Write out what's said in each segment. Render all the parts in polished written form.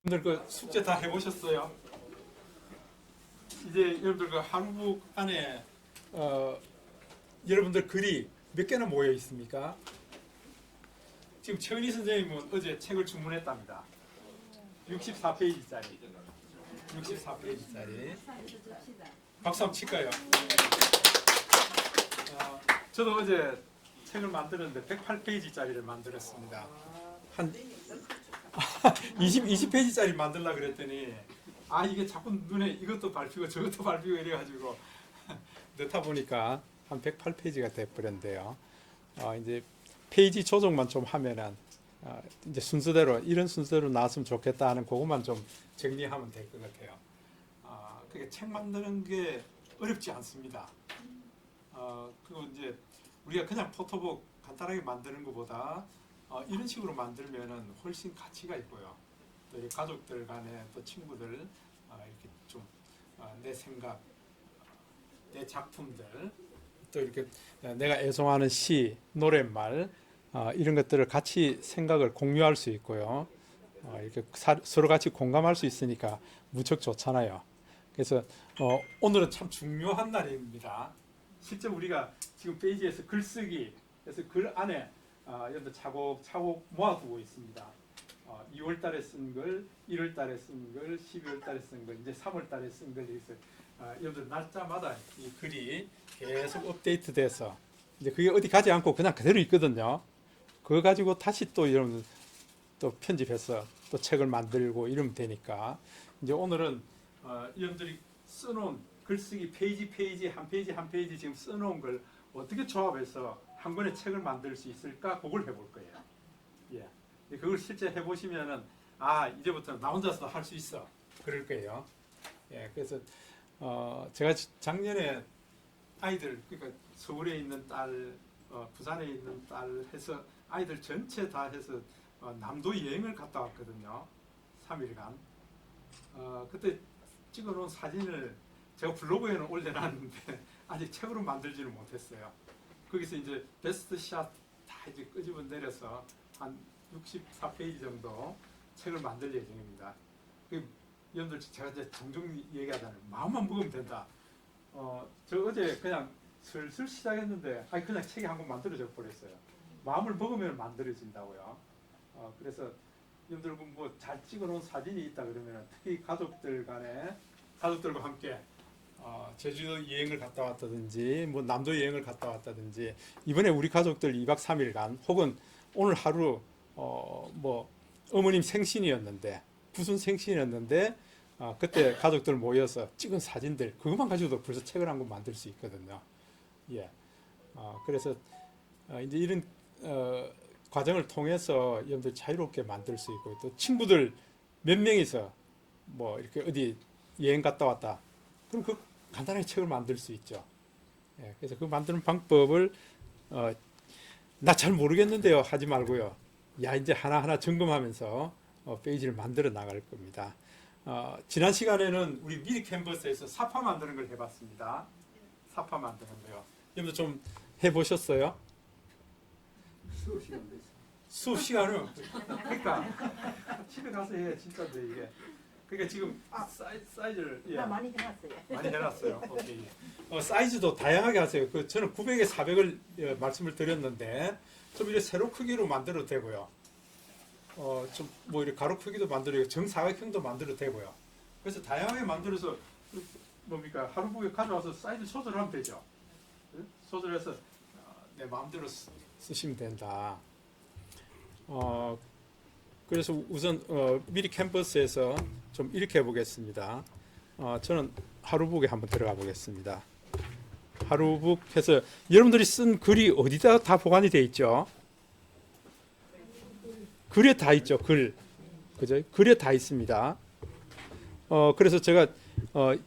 여러분들 그 숙제 다 해보셨어요? 이제 여러분들 그 한국 안에 여러분들 글이 몇 개나 모여 있습니까? 지금 최은희 선생님은 어제 책을 주문했답니다. 64페이지짜리. 64페이지짜리. 박수 한번 칠까요? 저도 어제 책을 만들었는데 108페이지짜리를 만들었습니다. 한 20페이지짜리 만들려고 그랬더니 이게 자꾸 눈에 이것도 밟히고 저것도 밟히고 이래가지고 넣다 보니까 한 108페이지가 돼버렸는데요. 이제 페이지 조정만 좀 하면은 이제 순서대로 이런 순서로 나왔으면 좋겠다 하는 그것만 좀 정리하면 될 것 같아요. 그게 책 만드는 게 어렵지 않습니다. 그리고 이제 우리가 그냥 포토북 간단하게 만드는 것보다 이런 식으로 만들면은 훨씬 가치가 있고요. 또 가족들 간에 또 친구들 이렇게 좀 내 생각, 내 작품들 또 이렇게 내가 애송하는 시, 노랫말 이런 것들을 같이 생각을 공유할 수 있고요. 이렇게 서로 같이 공감할 수 있으니까 무척 좋잖아요. 그래서 오늘은 참 중요한 날입니다. 실제 우리가 지금 페이지에서 글쓰기, 그래서 글 안에 여러분들 차곡차곡 모아두고 있습니다. 2월 달에 쓴 글, 1월 달에 쓴 글, 12월 달에 쓴 글, 이제 3월 달에 쓴 글, 이래서 여러분들 날짜마다 이 글이 계속 업데이트돼서 이제 그게 어디 가지 않고 그냥 그대로 있거든요. 그거 가지고 다시 또 여러분들 또 편집해서 또 책을 만들고 이러면 되니까 이제 오늘은 여러분들이 써놓은 글쓰기 페이지 한 페이지 지금 써놓은 걸 어떻게 조합해서 한 권의 책을 만들 수 있을까 그걸 해볼 거예요. 예, 그걸 실제 해보시면은 이제부터 나 혼자서 할 수 있어 그럴 거예요. 예, 그래서 제가 작년에 아이들 그러니까 서울에 있는 딸, 부산에 있는 딸 해서 아이들 전체 다 해서 남도 여행을 갔다 왔거든요. 3일간. 그때 찍어놓은 사진을 제가 블로그에는 올려놨는데 아직 책으로 만들지는 못했어요. 거기서 이제 베스트 샷 다 이제 끄집어 내려서 한 64페이지 정도 책을 만들 예정입니다. 여러분들 제가 이제 종종 얘기하잖아요. 마음만 먹으면 된다. 저 어제 그냥 슬슬 시작했는데 그냥 책이 한 권 만들어져 버렸어요. 마음을 먹으면 만들어진다고요. 그래서 여러분들 뭐 잘 찍어놓은 사진이 있다 그러면 특히 가족들과 함께 제주도 여행을 갔다 왔다든지 뭐 남도 여행을 갔다 왔다든지 이번에 우리 가족들 2박 3일간 혹은 오늘 하루 뭐 어머님 생신이었는데 무슨 생신이었는데 그때 가족들 모여서 찍은 사진들 그것만 가지고도 벌써 책을 한 권 만들 수 있거든요. 예. 그래서 이제 이런 과정을 통해서 여러분들 자유롭게 만들 수 있고 또 친구들 몇 명이서 뭐 이렇게 어디 여행 갔다 왔다 그럼 그 간단하게 책을 만들 수 있죠. 예. 그래서 그 만드는 방법을 나 잘 모르겠는데요 하지 말고요. 이제 하나하나 점검하면서 페이지를 만들어 나갈 겁니다. 지난 시간에는 우리 미리 캔버스에서 사파 만드는 걸 해봤습니다. 사파 만드는 거요. 여러분들 좀 해보셨어요? 수업 시간은 그러니까 집에 가서 해 진짜인데 이게 그러니까 지금 사이즈를 나 많이 해놨어요. 많이 해놨어요. 오케이. 사이즈도 다양하게 하세요. 저는 900에 400을 말씀을 드렸는데 좀 이렇게 세로 크기로 만들어도 되고요. 좀 뭐 이렇게 가로 크기도 만들어요. 정사각형도 만들어도 되고요. 그래서 다양하게 만들어서 뭡니까 하루복에 가져와서 사이즈 조절하면 되죠. 조절해서 내 마음대로 쓰시면 된다. 그래서 우선 미리 캔버스에서 좀 이렇게 해보겠습니다. 저는 하루북에 한번 들어가 보겠습니다. 하루북 해서 여러분들이 쓴 글이 어디다 다 보관이 되어 있죠? 글에 다 있죠. 그죠? 글에 다 있습니다. 그래서 제가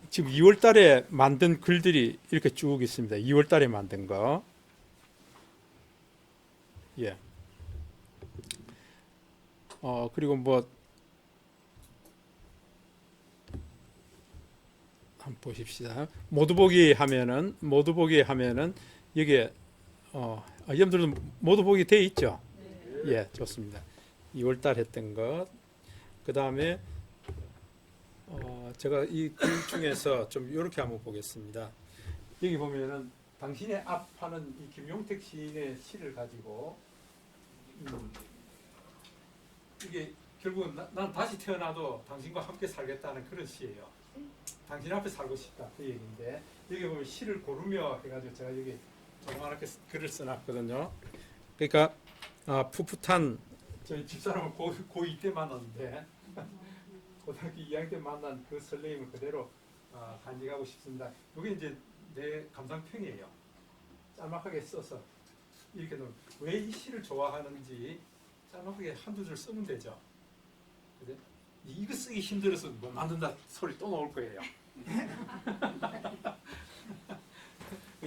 지금 2월 달에 만든 글들이 이렇게 쭉 있습니다. 2월 달에 만든 거. 예. 그리고 뭐 한번 보십시다. 모두 보기 하면은 여기에 여러분들도 모두 보기 돼 있죠? 예, 좋습니다. 2월 달 했던 것. 그다음에 제가 이 글 중에서 좀 이렇게 한번 보겠습니다. 여기 보면은 당신의 앞하는 이 김용택 시인의 시를 가지고 이게 결국은 난 다시 태어나도 당신과 함께 살겠다는 그런 시예요. 당신 앞에 살고 싶다 그 얘기인데 여기 보면 시를 고르며 해가지고 제가 여기 조그맣게 글을 써놨거든요. 그러니까 풋풋한 저희 집사람을 고2 때 만났는데 고등학교 2학년 때 만난 그 설레임을 그대로 간직하고 싶습니다. 이게 이제 내 감상평이에요. 짤막하게 써서 이렇게 왜 이 시를 좋아하는지 짤막하게 한두 줄 쓰면 되죠. 그죠? 이거 쓰기 힘들어서 못 만든다 소리 또 나올 거예요.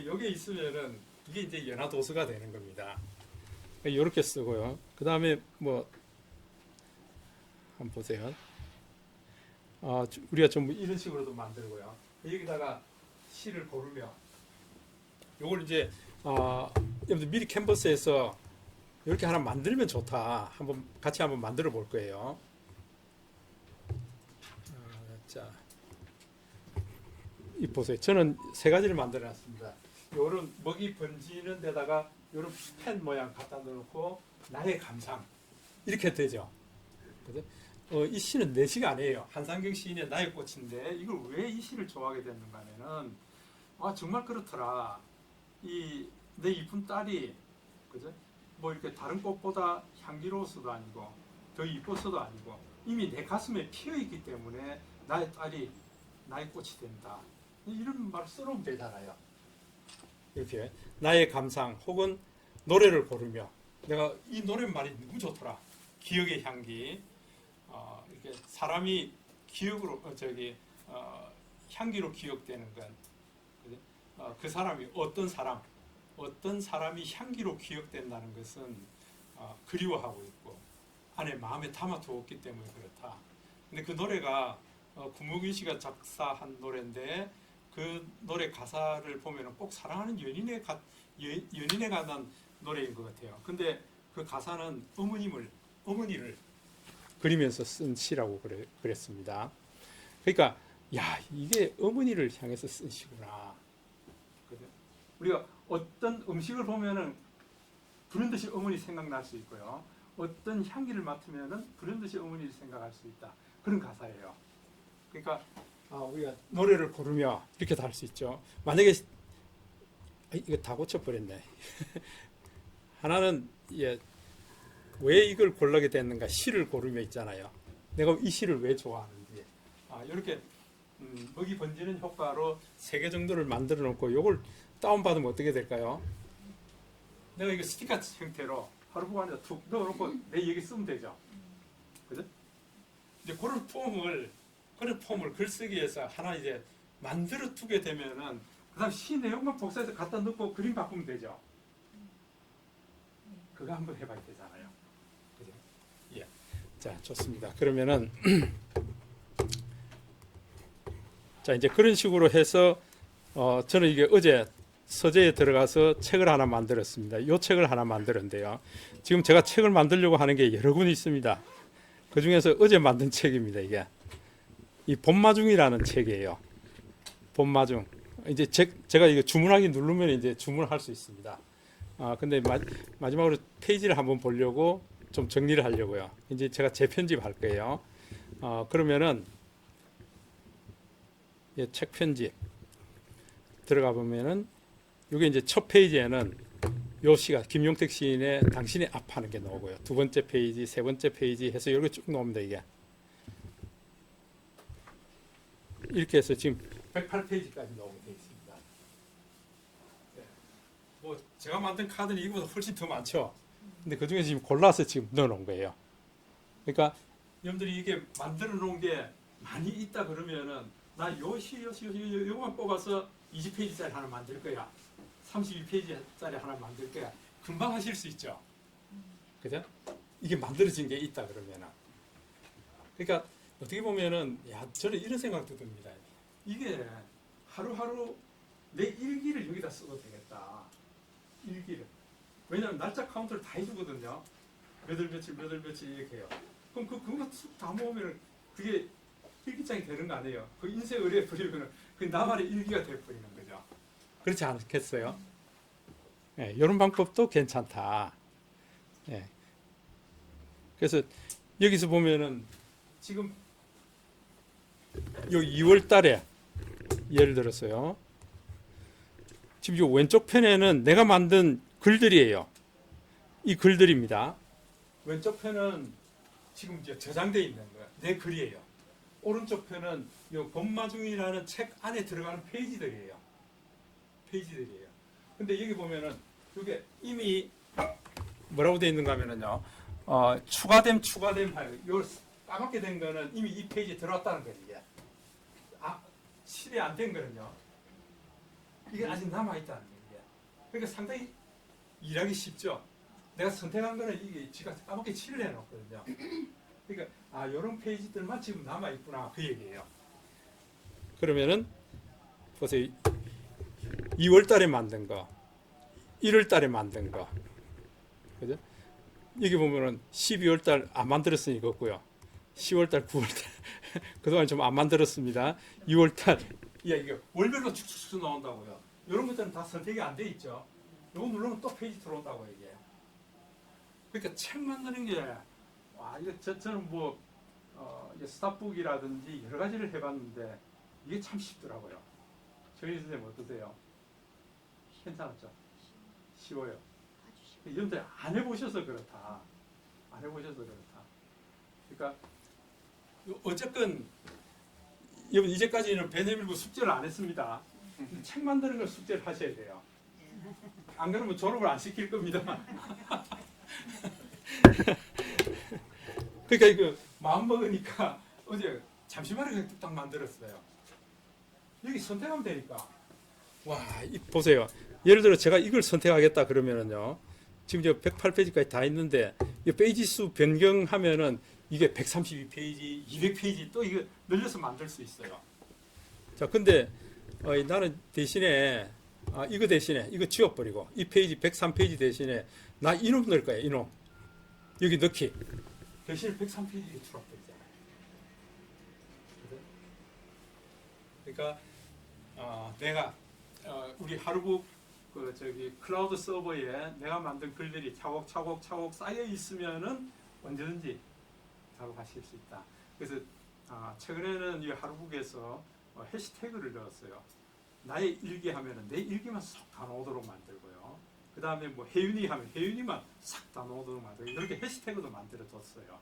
여기에 있으면은 이게 이제 연화도서가 되는 겁니다. 이렇게 쓰고요. 그 다음에 뭐 한번 보세요. 우리가 좀 이런 식으로도 만들고요. 여기다가 시를 고르며 요걸 이제 여러분들 미리 캔버스에서 이렇게 하나 만들면 좋다. 한번 같이 한번 만들어 볼 거예요. 자, 이 보세요. 저는 세 가지를 만들어 놨습니다. 요런 먹이 번지는 데다가 요런 펜 모양 갖다 놓고 나의 감상 이렇게 되죠. 그죠? 이 시는 내 시가 아니에요. 한상경 시인의 나의 꽃인데 이걸 왜 이 시를 좋아하게 됐는가 하면은 정말 그렇더라. 내 이쁜 딸이 그죠? 뭐 이렇게 다른 꽃보다 향기로워서도 아니고 더 이뻐서도 아니고 이미 내 가슴에 피어 있기 때문에 나의 딸이 나의 꽃이 된다. 이런 말을 써놓으면 되잖아요. 이렇게 나의 감상 혹은 노래를 고르며 내가 이 노랫말이 너무 좋더라. 기억의 향기. 이렇게 사람이 기억으로 향기로 기억되는 건 그 사람이 어떤 사람이 향기로 기억된다는 것은 그리워하고 있고 안에 마음에 담아두었기 때문에 그렇다. 근데 그 노래가 구무균 씨가 작사한 노래인데 그 노래 가사를 보면은 꼭 사랑하는 연인에 관한 노래인 것 같아요. 근데 그 가사는 어머니를 그리면서 쓴 시라고 그랬습니다. 그러니까 이게 어머니를 향해서 쓴 시구나. 우리가 어떤 음식을 보면은 불현듯이 어머니 생각날 수 있고요. 어떤 향기를 맡으면은 불현듯이 어머니를 생각할 수 있다. 그런 가사예요. 그러니까 우리가 노래를 고르며 이렇게 다 할 수 있죠. 만약에 이거 다 고쳐버렸네. 하나는 왜 이걸 고르게 됐는가 시를 고르며 있잖아요. 내가 이 시를 왜 좋아하는지 이렇게 먹이 번지는 효과로 3개 정도를 만들어 놓고 이걸 다운받으면 어떻게 될까요? 내가 이거 스티커 형태로 하루부 안에다 툭 넣어놓고 내 얘기 쓰면 되죠. 그죠? 이제 그런 폼을 글쓰기에서 하나 이제 만들어 두게 되면은 그 다음 시 내용만 복사해서 갖다 넣고 그림 바꾸면 되죠. 그거 한번 해봐야 되잖아요. 그죠? 예. 자, 좋습니다. 그러면은 자, 이제 그런 식으로 해서 저는 이게 어제 서재에 들어가서 책을 하나 만들었습니다. 이 책을 하나 만들었는데요. 지금 제가 책을 만들려고 하는 게 여러 권 있습니다. 그 중에서 어제 만든 책입니다. 이게 이 봄마중이라는 책이에요. 봄마중. 이제 제가 이거 주문하기 누르면 이제 주문할 수 있습니다. 근데 마지막으로 페이지를 한번 보려고 좀 정리를 하려고요. 이제 제가 재편집할 거예요. 그러면은 책 편집 들어가 보면은 이게 이제 첫 페이지에는 요 시가 김용택 시인의 당신의 앞하는 게 나오고요. 두 번째 페이지, 세 번째 페이지 해서 이렇게 쭉 나옵니다. 이게 이렇게 해서 지금 108페이지까지 나오게 되어 있습니다. 네. 뭐 제가 만든 카드는 이거보다 훨씬 더 많죠. 근데 그 중에 지금 골라서 지금 넣어놓은 거예요. 그러니까 여러분들이 이게 만들어 놓은 게 많이 있다 그러면은 나 요거만 뽑아서 20페이지짜리 하나 만들 거야. 32페이지짜리 하나 만들 거야. 금방 하실 수 있죠. 그죠? 이게 만들어진 게 있다 그러면은. 그러니까 어떻게 보면은 저는 이런 생각도 듭니다. 이게 하루하루 내 일기를 여기다 써도 되겠다. 일기를. 왜냐하면 날짜 카운트를 다 해주거든요. 몇 월 며칠 이렇게 해요. 그럼 그거 다 모으면 그게 일기장이 되는 거 아니에요. 그 인쇄 의뢰 버리면 그 나만의 일기가 돼버리는 거죠. 그렇지 않겠어요? 예, 이런 방법도 괜찮다. 예. 그래서 여기서 보면은 지금 요 2월 달에 예를 들었어요. 지금 요 왼쪽 편에는 내가 만든 글들이에요. 이 글들입니다. 왼쪽 편은 지금 이제 저장되어 있는 거예요. 내 글이에요. 오른쪽 편은 요 법마중이라는 책 안에 들어가는 페이지들이에요. 페이지들이에요. 근데 여기 보면은 이게 이미 뭐라고 되어 있는가 하면은요. 추가됨 하여 요 까맣게 된 거는 이미 이 페이지에 들어왔다는 거예요. 이게. 실이 안 된 거는요. 이게 아직 남아있다는 거예요. 그러니까 상당히 일하기 쉽죠. 내가 선택한 거는 이게 지가 까맣게 칠을 해놓거든요. 그러니까 이런 페이지들만 지금 남아있구나 그 얘기예요. 그러면은 보세요. 2월 달에 만든 거 1월 달에 만든 거 그죠? 여기 보면은 12월 달 안 만들었으니 이거고요. 10월 달 9월 달 그동안 좀 안 만들었습니다. 6월 달 이게 월별로 축축축 나온다고요. 이런 것들은 다 선택이 안 돼 있죠. 이거 누르면 또 페이지 들어온다고 이게. 그러니까 책 만드는 게 이거 저는 뭐 스탑북이라든지 여러 가지를 해봤는데 이게 참 쉽더라고요. 저희 선생님 어떠세요? 괜찮았죠? 쉬워요. 여러분들 안 해보셔서 그렇다. 안 해보셔서 그렇다. 그러니까 어쨌건 여러분 이제까지는 베네밀고 숙제를 안 했습니다. 책 만드는 걸 숙제를 하셔야 돼요. 안 그러면 졸업을 안 시킬 겁니다. 그러니까 이거 마음 먹으니까 어제 잠시만에 그냥 뚝딱 만들었어요. 여기 선택하면 되니까. 보세요. 예를 들어 제가 이걸 선택하겠다 그러면은요. 지금 저 108페이지까지 다 있는데 이 페이지 수 변경하면은 이게 132페이지, 200페이지 또 이거 늘려서 만들 수 있어요. 자, 근데 나는 대신에 이거 대신에 이거 지워버리고 이 페이지 103페이지 대신에 나 이놈 넣을 거야. 이놈 여기 넣기 대신에 103페이지에 줄어버리잖아요. 그러니까 내가 우리 하루북 클라우드 서버에 내가 만든 글들이 차곡차곡 쌓여 있으면은 언제든지 작업하실 수 있다. 그래서 최근에는 이 하루북에서 해시태그를 넣었어요. 나의 일기 하면은 내 일기만 쏙 다 나오도록 만들고요. 그 다음에 뭐 혜윤이 하면 혜윤이만 싹 다 나오도록 만들고 이렇게 해시태그도 만들어 뒀어요.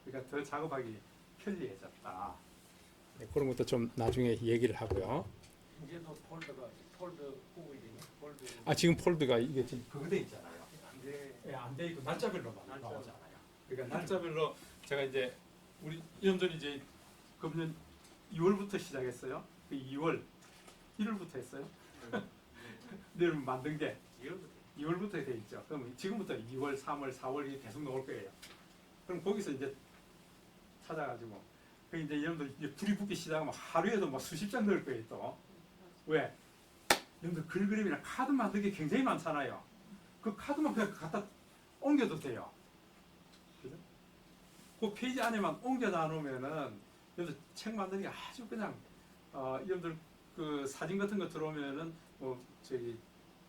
그러니까 더 작업하기 편리해졌다. 네, 그런 것도 좀 나중에 얘기를 하고요. 이제도 폴드 보고 있네. 지금 폴드가 이게 지금 그거 돼 있잖아요. 안 돼 있고 날짜별로만 나오잖아요. 그러니까 날짜별로 제가 이제 우리 이놈들이 이제 금년 2월부터 시작했어요. 그 2월 1월부터 했어요. 늘 만든 게 2월부터 돼 있죠. 그럼 지금부터 2월, 3월, 4월이 계속 나올 거예요. 그럼 거기서 이제 찾아가지고 그 이제 여러분들 이제 불이 붙기 시작하면 하루에도 막 수십 장 넣을 거예요. 또 왜? 여러분들 글 그림이나 카드 만든 게 굉장히 많잖아요. 그 카드만 그냥 갖다 옮겨도 돼요. 그죠? 그 페이지 안에만 옮겨다 놓으면은 여러분들 책 만드는 게 아주 그냥 여러분들 그 사진 같은 거 들어오면은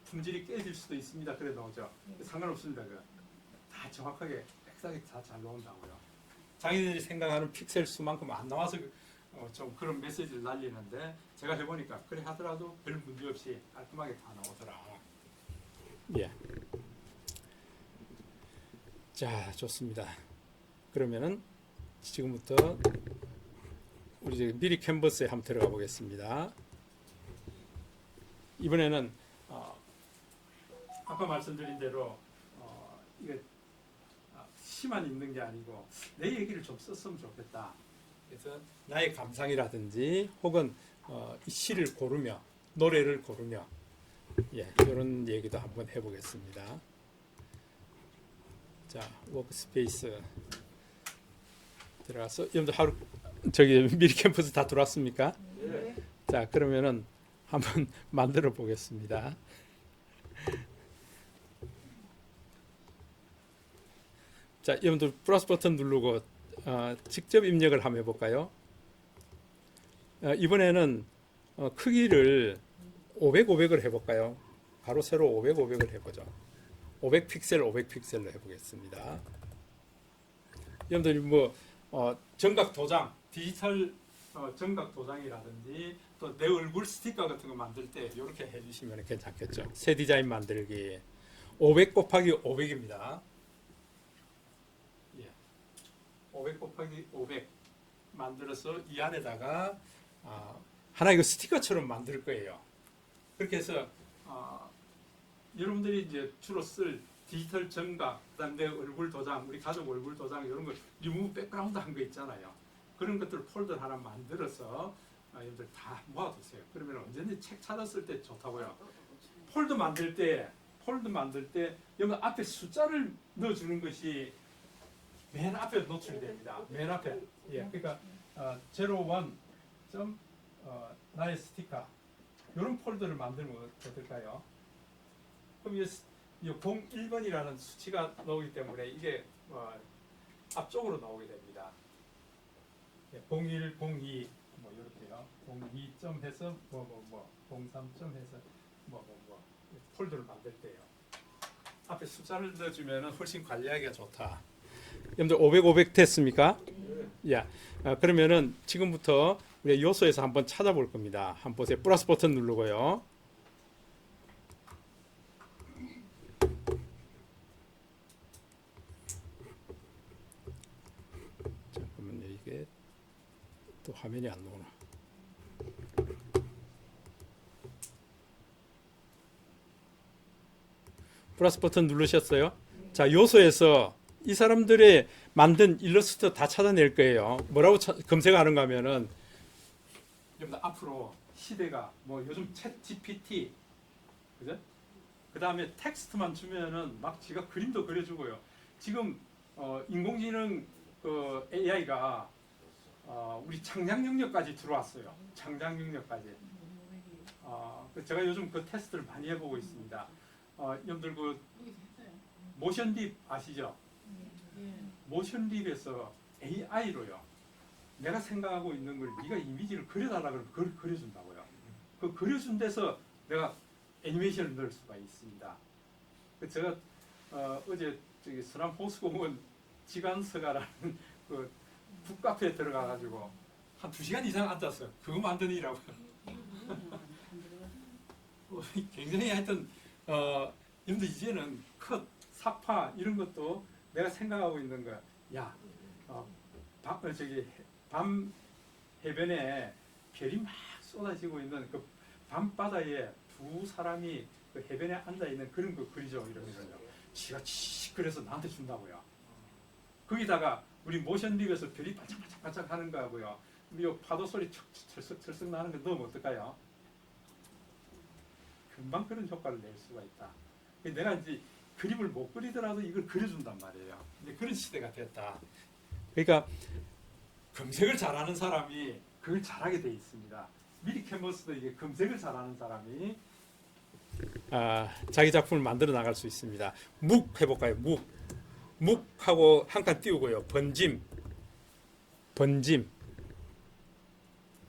품질이 깨질 수도 있습니다. 그래 나오죠. 상관없습니다. 다 정확하게 빽하게 다 잘 나온다고요. 자기들이 생각하는 픽셀 수만큼 안 나와서 좀 그런 메시지를 날리는데 제가 해보니까 그래 하더라도 별 문제 없이 깔끔하게 다 나오더라. 예. 자, 좋습니다. 그러면은 지금부터 우리 미리 캔버스에 한번 들어가 보겠습니다. 이번에는 아까 말씀드린 대로 이게 시만 있는 게 아니고 내 얘기를 좀 썼으면 좋겠다. 그래서 나의 감상이라든지 혹은 시를 고르며 노래를 고르며 이런 얘기도 한번 해보겠습니다. 자, 워크스페이스 들어가서 여러분들 하루 미리 캠퍼스 다 들어왔습니까? 네. 자, 그러면은 한번 만들어 보겠습니다. 자, 여러분들 플러스 버튼 누르고 직접 입력을 한번 해볼까요? 이번에는 크기를 500, 500을 해볼까요? 가로 세로 500, 500을 해보죠. 500 픽셀, 500 픽셀로 해보겠습니다. 여러분들 뭐 정각 도장, 디지털 정각 도장이라든지 또 내 얼굴 스티커 같은 거 만들 때 이렇게 해주시면 괜찮겠죠. 새 디자인 만들기 500 곱하기 500입니다. 500 곱하기 500 만들어서 이 안에다가 하나 이거 스티커처럼 만들 거예요. 그렇게 해서 여러분들이 이제 주로 쓸 디지털 정각, 그다음 내 얼굴 도장, 우리 가족 얼굴 도장 이런 거 리무브 백그라운드 한 거 있잖아요. 그런 것들 폴더 하나 만들어서 여러분들 다 모아두세요. 그러면 언제든지 책 찾았을 때 좋다고요. 폴더 만들 때 여러분 앞에 숫자를 넣어주는 것이 맨 앞에 노출됩니다. 맨 앞에. 예, 그러니까 01. 나의 스티커 이런 폴더를 만들면 어떨까요? 그럼 이 01번이라는 수치가 나오기 때문에 이게 앞쪽으로 나오게 됩니다. 01, 02 뭐 이렇게요. 02점 해서 03점 해서 폴더를 만들 때요. 앞에 숫자를 넣어주면 훨씬 관리하기가 좋다. 여러분들 500, 500 됐습니까? 야, 그러면은 지금부터 우리가 요소에서 한번 찾아볼 겁니다. 한번 보세요. 플러스 버튼 누르고요. 잠깐만요. 이게 또 화면이 안 나오나. 플러스 버튼 누르셨어요? 자, 요소에서 이 사람들의 만든 일러스트 다 찾아낼 거예요. 뭐라고 검색하는가 하면은 앞으로 시대가 뭐 요즘 챗 GPT 그죠? 그 다음에 텍스트만 주면은 막 지가 그림도 그려주고요. 지금 인공지능 AI가 우리 창작 영역까지 들어왔어요. 창작 영역까지. 제가 요즘 그 테스트를 많이 해보고 있습니다. 여러분들 그 모션립 아시죠? 모션립에서 AI로요. 내가 생각하고 있는 걸 네가 이미지를 그려달라 그러면 그걸 그려준다고요. 그 그려준 데서 내가 애니메이션을 넣을 수가 있습니다. 제가 어제 저기 서남 호수공원 지간서가라는 그 북카페에 들어가가지고 한 2시간 이상 앉았어요. 그거 만드느라고. 굉장히 하여튼 여러분들 이제는 컷, 삭파 이런 것도 내가 생각하고 있는 거야. 야, 밤 해변에 별이 막 쏟아지고 있는 그 밤바다에 두 사람이 그 해변에 앉아 있는 그런 거 그리죠. 이러면요. 지가 그래서 나한테 준다고요. 거기다가 우리 모션립에서 별이 반짝반짝 하는 거하고요. 우리 파도 소리 철썩철썩 나는 거 넣으면 어떨까요? 금방 그런 효과를 낼 수가 있다. 내가 이제 그림을 못 그리더라도 이걸 그려준단 말이에요. 이제 그런 시대가 됐다. 그러니까 검색을 잘하는 사람이 그걸 잘하게 돼 있습니다. 미리 캔버스도 이게 검색을 잘하는 사람이 자기 작품을 만들어 나갈 수 있습니다. 묵 해볼까요? 묵하고 한 칸 띄우고요. 번짐.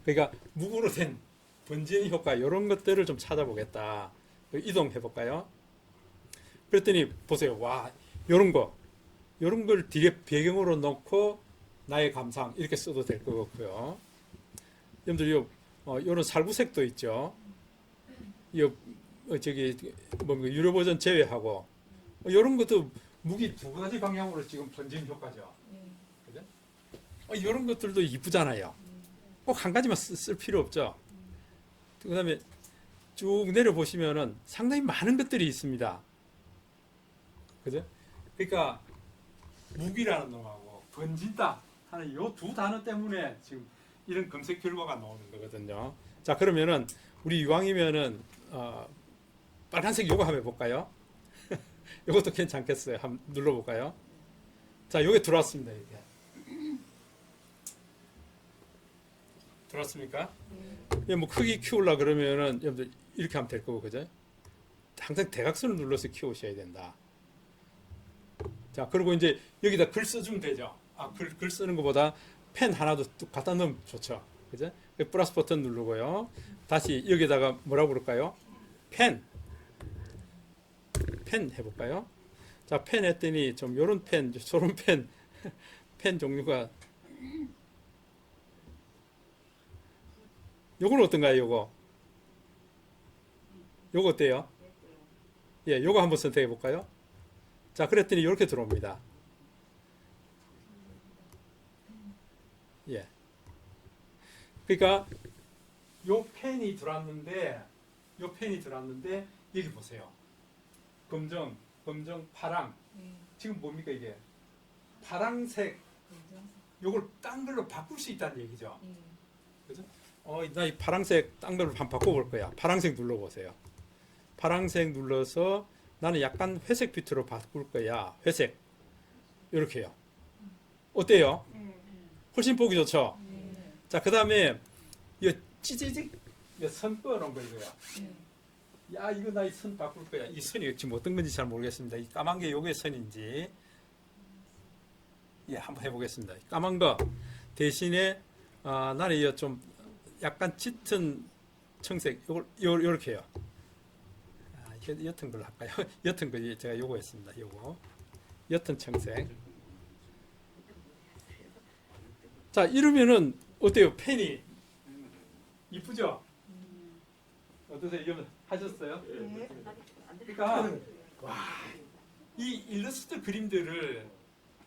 그러니까 묵으로 된 번짐 효과 이런 것들을 좀 찾아보겠다. 이동해 볼까요? 그랬더니 보세요. 와, 이런 걸 뒤에 배경으로 놓고 나의 감상 이렇게 써도 될 것 같고요. 여러분들 이런 살구색도 있죠. 유료 버전 제외하고 이런 것도 무기 두 가지 방향으로 지금 번짐 효과죠. 그죠? 이런 것들도 이쁘잖아요. 꼭 한 가지만 쓸 필요 없죠. 그다음에 쭉 내려 보시면은 상당히 많은 것들이 있습니다. 그죠? 그러니까 무기라는 놈하고 번진다 하는 이 두 단어 때문에 지금 이런 검색 결과가 나오는 거거든요. 자, 그러면은 우리 이왕이면은 빨간색 요거 한번 해볼까요? 이것도 괜찮겠어요. 한번 눌러볼까요? 자, 요게 들어왔습니다. 이렇게 들어왔습니까? 뭐 크기 키우려 그러면은 여러분들 이렇게 하면 될 거고, 그죠? 항상 대각선을 눌러서 키우셔야 된다. 자, 그리고 이제 여기다 글 써주면 되죠. 글 쓰는 것보다 펜 하나도 뚝 갖다 넣으면 좋죠. 그죠? 플러스 버튼 누르고요. 다시 여기다가 뭐라고 부를까요? 펜 해볼까요? 자, 펜 했더니 좀 요런 펜, 저런 펜, 펜 종류가 요건 어떤가요? 요거 어때요? 예, 요거 한번 선택해 볼까요? 자, 그랬더니 이렇게 들어옵니다. 예. 그러니까 요 펜이 들어왔는데 여기 보세요. 검정, 파랑. 지금 뭡니까 이게? 파랑색. 요걸 딴 걸로 바꿀 수 있다는 얘기죠. 그죠? 나 이 파랑색 딴 걸로 한번 바꿔볼 거야. 파랑색 눌러보세요. 파랑색 눌러서 나는 약간 회색 비트로 바꿀 거야. 회색. 이렇게요. 어때요? 훨씬 보기 좋죠? 자, 그 다음에 이 찌지직 선 꺼놓은 거 이거야. 야, 이거 나 이 선 바꿀 거야. 이 선이 지금 어떤 건지 잘 모르겠습니다. 이 까만 게 요게 선인지. 예, 한번 해보겠습니다. 까만 거 대신에 나는 이거 좀 약간 짙은 청색 요렇게 해요. 옅은 걸로 할까요? 옅은 거 제가 요거 했습니다. 요거 옅은 청색. 자, 이러면은 어때요? 펜이 이쁘죠? 어떠세요? 이거 하셨어요? 그러니까 이 일러스트 그림들을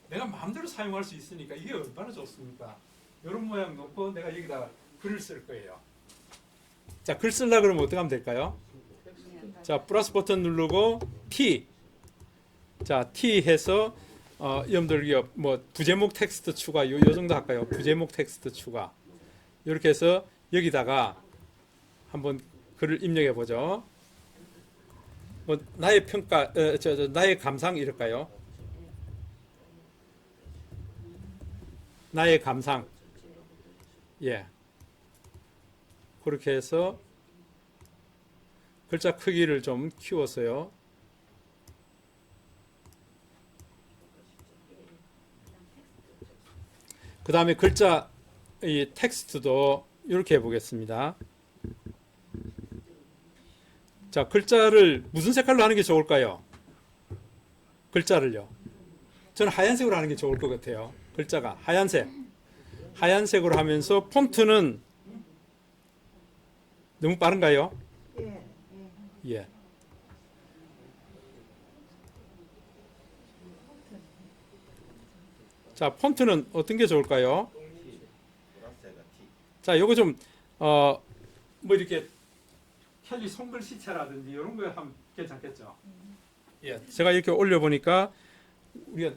내가 마음대로 사용할 수 있으니까 이게 얼마나 좋습니까? 이런 모양 놓고 내가 여기다가 글을 쓸 거예요. 자, 글 쓰려고 그러면 어떻게 하면 될까요? 자, 플러스 버튼 누르고 T. 자, T 해서 여러분들 뭐 부제목 텍스트 추가 요 정도 할까요? 부제목 텍스트 추가. 이렇게 해서 여기다가 한번 글을 입력해 보죠. 뭐 나의 평가, 나의 감상 이럴까요? 나의 감상. 예. 그렇게 해서 글자 크기를 좀 키워서요. 그 다음에 글자 이 텍스트도 이렇게 해보겠습니다. 자, 글자를 무슨 색깔로 하는 게 좋을까요? 글자를요. 저는 하얀색으로 하는 게 좋을 것 같아요. 글자가 하얀색으로 하면서 폰트는 너무 빠른가요? 예. 자, 폰트는 어떤 게 좋을까요? 자, 요거 좀, 뭐 이렇게 캘리 손글씨체라든지 이런 거 하면 괜찮겠죠? 예. 제가 이렇게 올려보니까 우리가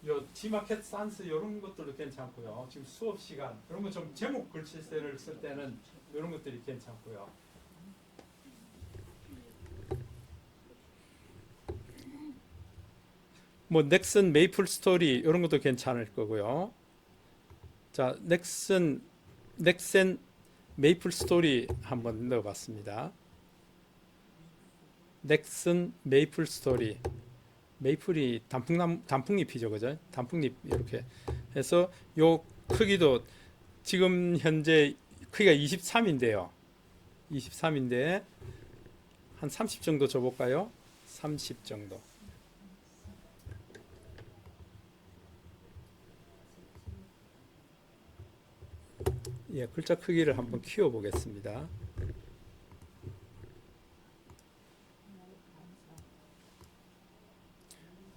요 지마켓 산스 이런 것들도 괜찮고요. 지금 수업 시간 그런 거 좀 제목 글씨체를 쓸 때는 이런 것들이 괜찮고요. 뭐 넥슨 메이플 스토리 이런 것도 괜찮을 거고요. 자, 넥슨 메이플 스토리 한번 넣어봤습니다. 넥슨 메이플 스토리. 메이플이 단풍잎이죠, 그죠? 단풍잎 이렇게 해서 요 크기도 지금 현재 크기가 23인데요. 23인데 한 30 정도 줘볼까요? 30 정도. 예, 글자 크기를 한번 키워보겠습니다.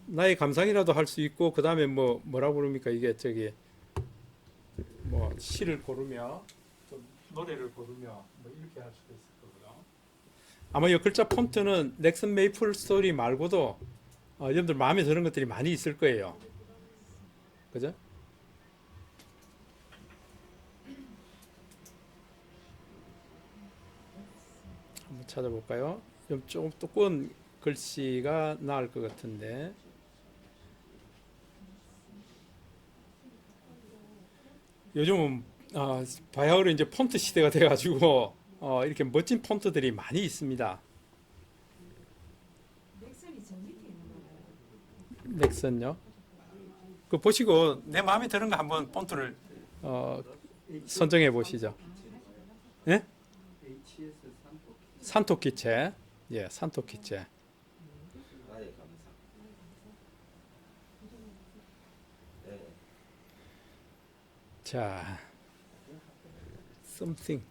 나의 감상이라도 할 수 있고, 그 다음에 뭐라고 부릅니까? 이게 뭐 시를 고르며, 좀 노래를 고르며, 뭐 이렇게 할 수도 있을 거고요. 아마 이 글자 폰트는 넥슨 메이플 스토리 말고도 여러분들 마음에 드는 것들이 많이 있을 거예요. 그죠? 한번 찾아볼까요? 좀 두꺼운 글씨가 나을 것 같은데. 요즘은 바야흐로 이제 폰트 시대가 돼가지고 이렇게 멋진 폰트들이 많이 있습니다. 넥슨이 저 밑에 있는 거예요. 넥슨요? 그 보시고 내 마음에 드는 거 한번 폰트를 선정해 보시죠. 예? HS 산토. 산토끼체. 예, 산토끼체. 나의 감상. 네. 자, something.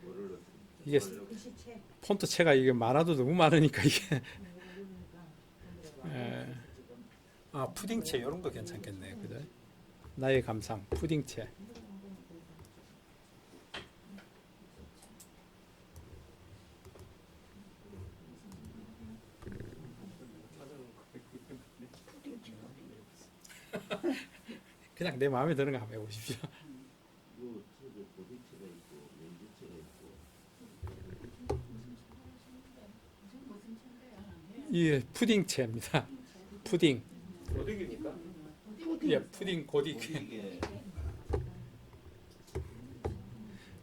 뭐를 이게 글씨체. 폰트체가 이게 많아도 너무 많으니까 이게. 예. 아, 푸딩체 이런 거 괜찮겠네, 그죠? 나의 감상, 푸딩체. 그냥 내 마음에 드는 거 한번 해보십시오. 요 책에 고비체가 있고 연주체가 있고 이 푸딩체입니다. 푸딩. 고딕입니까? 예, 푸딩 고딕. 이게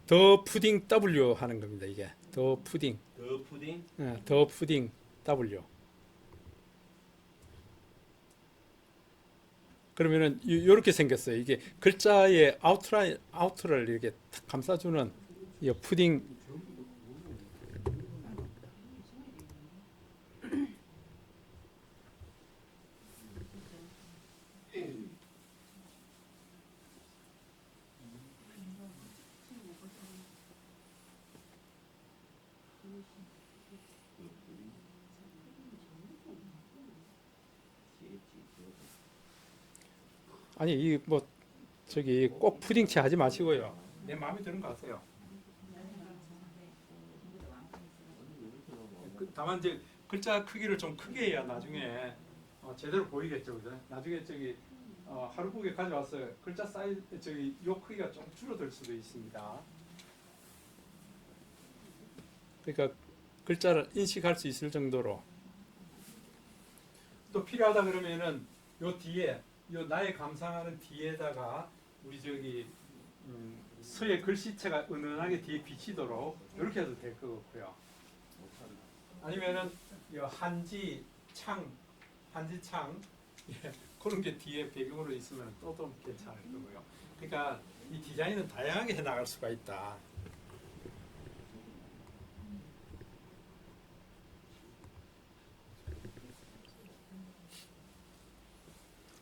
더 푸딩 W 하는 겁니다. 이게 더 푸딩. 더 푸딩 예, 더 푸딩 W. 그러면은 이렇게 생겼어요. 이게 글자의 아우트를 이렇게 탁 감싸주는 이 푸딩. 아니 이 뭐 저기 꼭 푸딩체 하지 마시고요. 내 마음에 드는 거 하세요. 다만 이제 글자 크기를 좀 크게 해야 나중에 제대로 보이겠죠, 그죠? 나중에 저기 하루북에 가져와서 글자 사이즈 저기 요 크기가 좀 줄어들 수도 있습니다. 그러니까 글자를 인식할 수 있을 정도로. 또 필요하다 그러면은 요 뒤에 요 나의 감상하는 뒤에다가 우리 저기 서예 글씨체가 은은하게 뒤에 비치도록 이렇게 해도 될 것 같고요. 아니면은 요 한지창 예, 그런 게 뒤에 배경으로 있으면 또 괜찮을 거고요. 그러니까 이 디자인은 다양하게 해 나갈 수가 있다.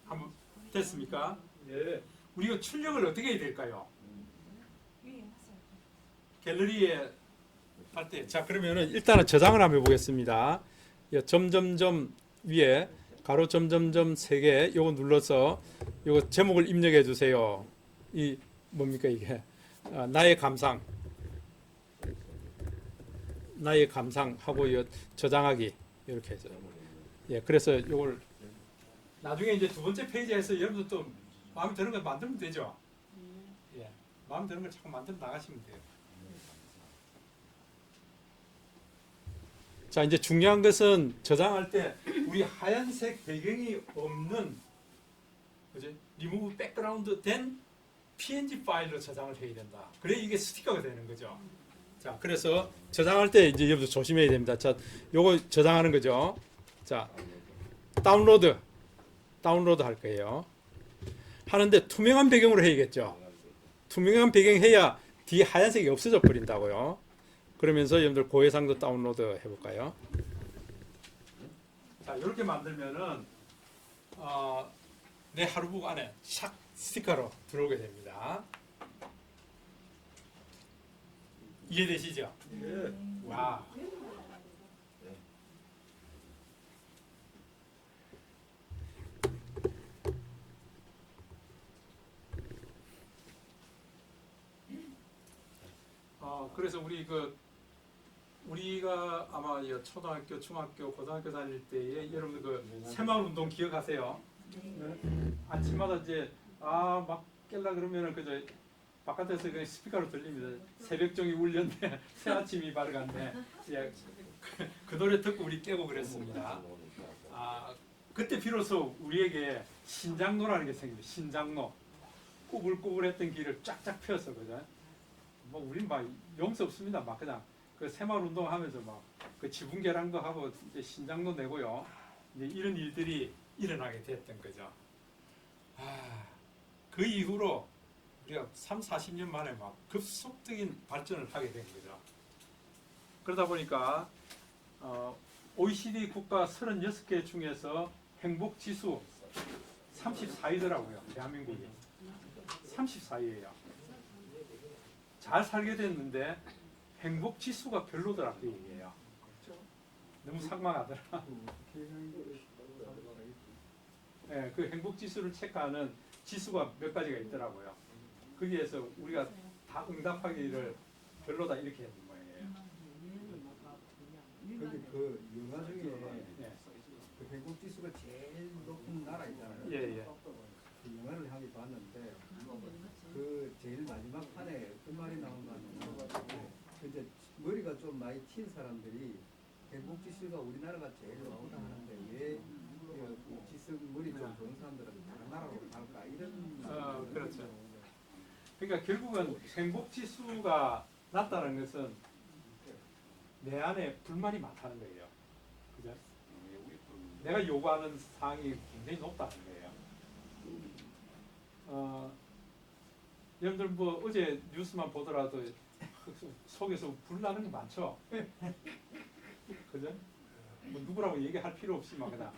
한번 됐습니까? 예. 우리가 출력을 어떻게 해야 될까요? 갤러리에 할 때. 자, 그러면은 일단은 저장을 한번 해보겠습니다. 점점점 위에 가로 점점점 3개 요거 눌러서 요거 제목을 입력해 주세요. 이 뭡니까 이게? 나의 감상 하고 요 저장하기 이렇게 해서. 예, 그래서 요걸 나중에 이제 두 번째 페이지에서 여러분들 또 마음에 드는 거 만들면 되죠. 예, 마음에 드는 걸 자꾸 만들어 나가시면 돼요. 자, 이제 중요한 것은 저장할 때 우리 하얀색 배경이 없는 그지? 리무브 백그라운드 된 PNG 파일로 저장을 해야 된다. 그래 이게 스티커가 되는 거죠. 자, 그래서 저장할 때 이제 여러분들 조심해야 됩니다. 자, 요거 저장하는 거죠. 자, 다운로드 할 거예요. 하는데 투명한 배경으로 해야겠죠. 투명한 배경 해야 뒤에 하얀색이 없어져 버린다고요. 그러면서 여러분들 고해상도 다운로드 해볼까요? 자, 이렇게 만들면은 내 하루북 안에 샥 스티커로 들어오게 됩니다. 이해되시죠? 예. 와. 그래서 우리가 아마 초등학교, 중학교, 고등학교 다닐 때에 여러분들 그 새마을 운동 기억하세요? 네. 아침마다 이제 막 깰라 그러면은 그저 바깥에서 그 스피커로 들립니다. 새벽종이 울렸네, 새 아침이 밝았네. 예, 그 노래 듣고 우리 깨고 그랬습니다. 그때 비로소 우리에게 신장로라는 게 생깁니다. 신장로. 꾸불꾸불했던 길을 쫙쫙 펴서 그죠? 뭐 우린 막 용서 없습니다. 막 그냥 그 새마을 운동하면서 막 그 지붕 계란도 하고 이제 신장로 내고요. 이제 이런 일들이 일어나게 됐던 거죠. 그 이후로 우리가 3, 40년 만에 막 급속적인 발전을 하게 된 거죠. 그러다 보니까 OECD 국가 36개 중에서 행복 지수 34위더라고요. 대한민국이 34위예요. 잘 살게 됐는데 행복 지수가 별로더라 그 얘기예요. 너무 상망하더라. 네, 그 행복 지수를 체크하는 지수가 몇 가지가 있더라고요. 거기에서 우리가 다 응답하기를 별로다 이렇게 했는 모양이에요. 근데 그 영화 중에 예. 그 행복 지수가 제일 높은 나라 있잖아요. 예, 예. 그 영화를 한개 봤는데 그 제일 마지막 판에 어떤 말이 나온가 하면 그 이제 머리가 좀 많이 튄 사람들이 행복 지수가 우리나라가 제일 높다 하는데 왜 그 지수 머리 좀 좋은 사람들은 다른 나라로 갈까 이런 그렇죠. 그러니까 결국은 행복 지수가 낮다는 것은 내 안에 불만이 많다는 거예요. 그죠? 내가 요구하는 사항이 굉장히 높다는 거예요. 여러분들 뭐 어제 뉴스만 보더라도 속에서 불나는 게 많죠. 그죠? 뭐 누구라고 얘기할 필요 없이 막 그냥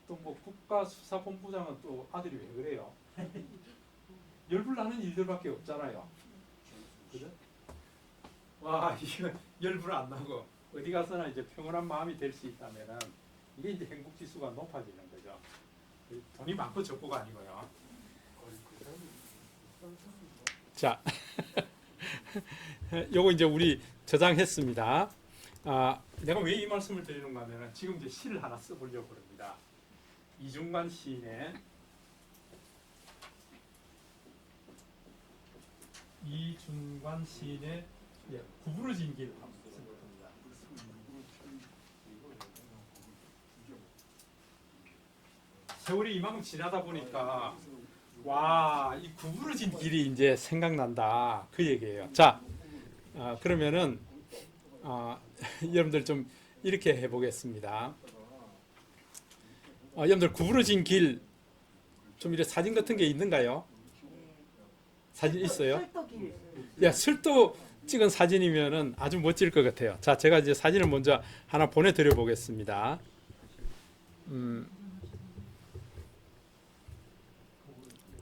또 뭐 국가수사본부장은 또 아들이 왜 그래요? 열불 나는 일들밖에 없잖아요. 그죠? 와, 이거 열불 안 나고 어디 가서나 이제 평온한 마음이 될 수 있다면은 이게 이제 행복 지수가 높아지는 거죠. 돈이 많고 적고가 아니고요. 자, 요거 이제 우리 저장했습니다. 내가 왜 이 말씀을 드리는가 하면은 지금 이제 시를 하나 써보려고 합니다. 이중관 시인의 구부러진 길 한번 써봅니다. 세월이 이만큼 지나다 보니까 와, 이 구부러진 길이 이제 생각난다 그 얘기예요. 자, 그러면은 여러분들 좀 이렇게 해보겠습니다. 여러분들 구부러진 길 좀 이렇게 사진 같은 게 있는가요? 사진 있어요? 철도길. 야, 술도 찍은 사진이면은 아주 멋질 것 같아요. 자, 제가 이제 사진을 먼저 하나 보내드려 보겠습니다.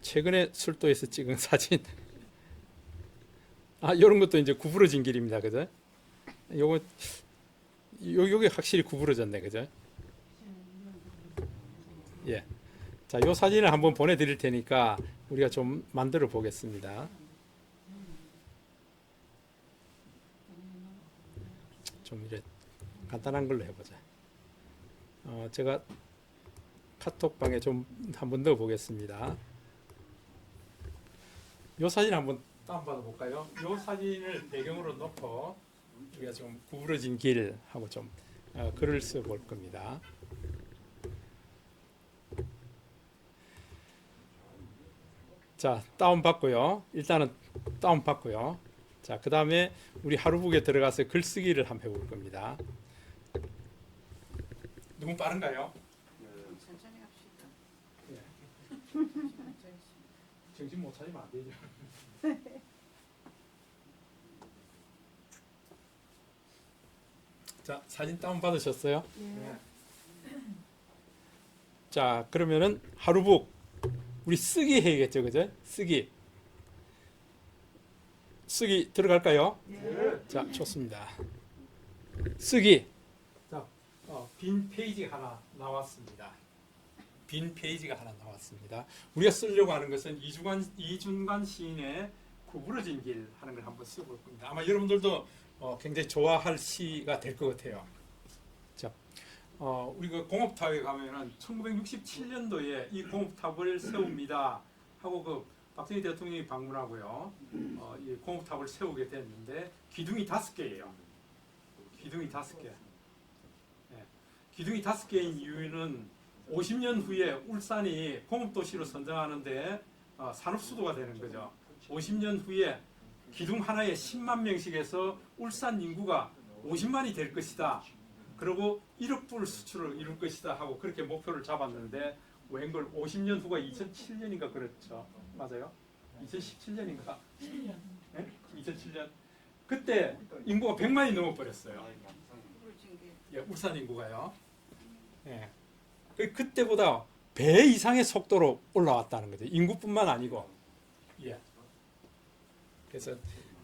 최근에 술도에서 찍은 사진. 이런 것도 이제 구부러진 길입니다. 그죠? 요게 확실히 구부러졌네. 그죠? 예. 자, 요 사진을 한번 보내드릴 테니까 우리가 좀 만들어 보겠습니다. 좀 이래 간단한 걸로 해보자. 제가 카톡방에 좀 한번 넣어 보겠습니다. 요 사진 한번 다운받아 볼까요? 요 사진을 배경으로 놓고 우리가 좀 구부러진 길 하고 좀 글을 써 볼 겁니다. 자, 다운받고요. 일단은 다운받고요. 자, 그 다음에 우리 하루북에 들어가서 글쓰기를 한번 해볼 겁니다. 너무 빠른가요? 천천히 합시다. 정신 못 차리면 안 되죠. 자, 사진 다운받으셨어요? 네. 자, 그러면은 하루북 우리 쓰기 해야겠죠, 그죠? 쓰기 들어갈까요? 네. 자, 좋습니다. 쓰기. 자, 빈 페이지 하나 나왔습니다. 빈 페이지가 하나 나왔습니다. 우리가 쓰려고 하는 것은 이중관 시인의 구부러진 길 하는 걸 한번 써볼 겁니다. 아마 여러분들도 굉장히 좋아할 시가 될 것 같아요. 자, 우리 그 공업탑에 가면은 1967년도에 이 공업탑을 세웁니다 하고 그 박정희 대통령이 방문하고요. 이 공업탑을 세우게 됐는데 기둥이 5개예요. 기둥이 5개. 네. 기둥이 5개인 이유는 50년 후에 울산이 공업도시로 선정하는데 산업수도가 되는 거죠. 50년 후에 기둥 하나에 10만 명씩 해서 울산 인구가 50만이 될 것이다. 그리고 1억 불 수출을 이룰 것이다 하고 그렇게 목표를 잡았는데 웬걸 50년 후가 2007년인가 그렇죠. 맞아요? 2017년인가? 네? 2007년. 그때 인구가 100만이 넘어버렸어요. 예, 울산 인구가요. 예. 그때보다 배 이상의 속도로 올라왔다는 거죠. 인구뿐만 아니고. 예. 그래서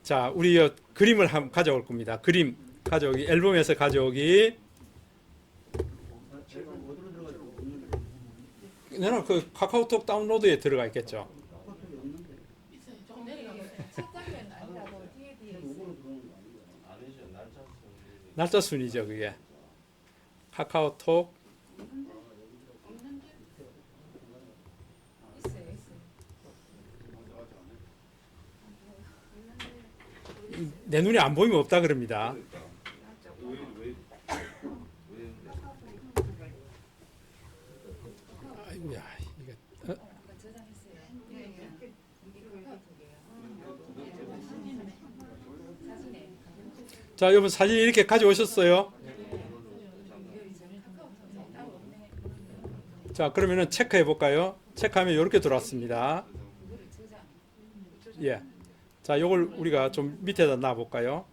자, 우리 그림을 한번 가져올 겁니다. 그림 가져오기, 앨범에서 가져오기. 제가 어디로 들어가지고 저는 그 카카오톡 다운로드에 들어가 있겠죠. 책장면 아니라고 뒤에 있어. 아니죠. 날짜 날짜 순이죠, 그게. 카카오톡. 없는데? 있어요, 있어요. 내 눈에 안 보이면 없다 그럽니다. 왜 아이고야, 이게 저장했어요. 이거 카톡이에요. 사진에. 자, 여러분 사진 이렇게 가져오셨어요? 자, 그러면은 체크해 볼까요? 체크하면 이렇게 들어왔습니다. 예. 자, 요걸 우리가 좀 밑에다 놔 볼까요?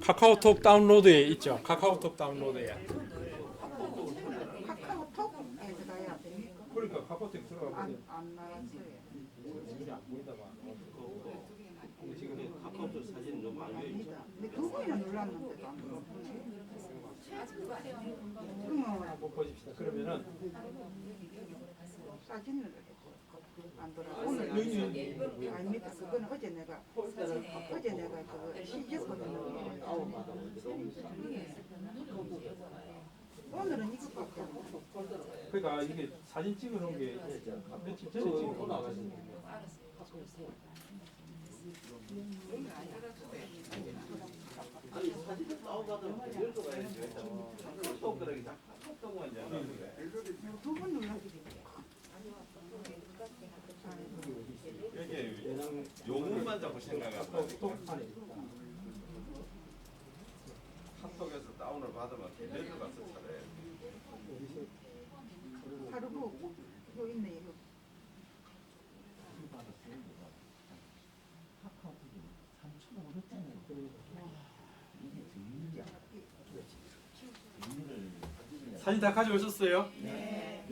카카오톡 다운로드에 있죠. 카카오톡 다운로드에. 카카오톡에 들어가야 됩니까? 그러니까 카카오톡 들어가 보세요. 안 나왔어요. 우리 안 보이다가. 지금 카카오톡 사진 너무 많이 있죠. 아니다. 근데 그거에는 눌렀는데도 안 들어오네. 그러면 한번 보십시다. 그러면은 사진을 안 들어. 오늘 아닙니다. 그거는 어제 내가 그거 시켰거든요. 오늘은 이거밖에 안 돼. 그러니까 이게 사진 찍어 놓은 게 며칠 전에 찍어 나가신 거예요. 아니 사진을 다운받으면 별도 가야지. 카카오톡 그러기 카카오톡만 이제 두번 눌러드릴게요. 이게 용어만 자꾸 생각하고 카카오톡 안에 카톡에서 다운을 받으면 걔네들 가서 찾아야 돼. 하루고 요 있네요. 사진 다 가져오셨어요? 네.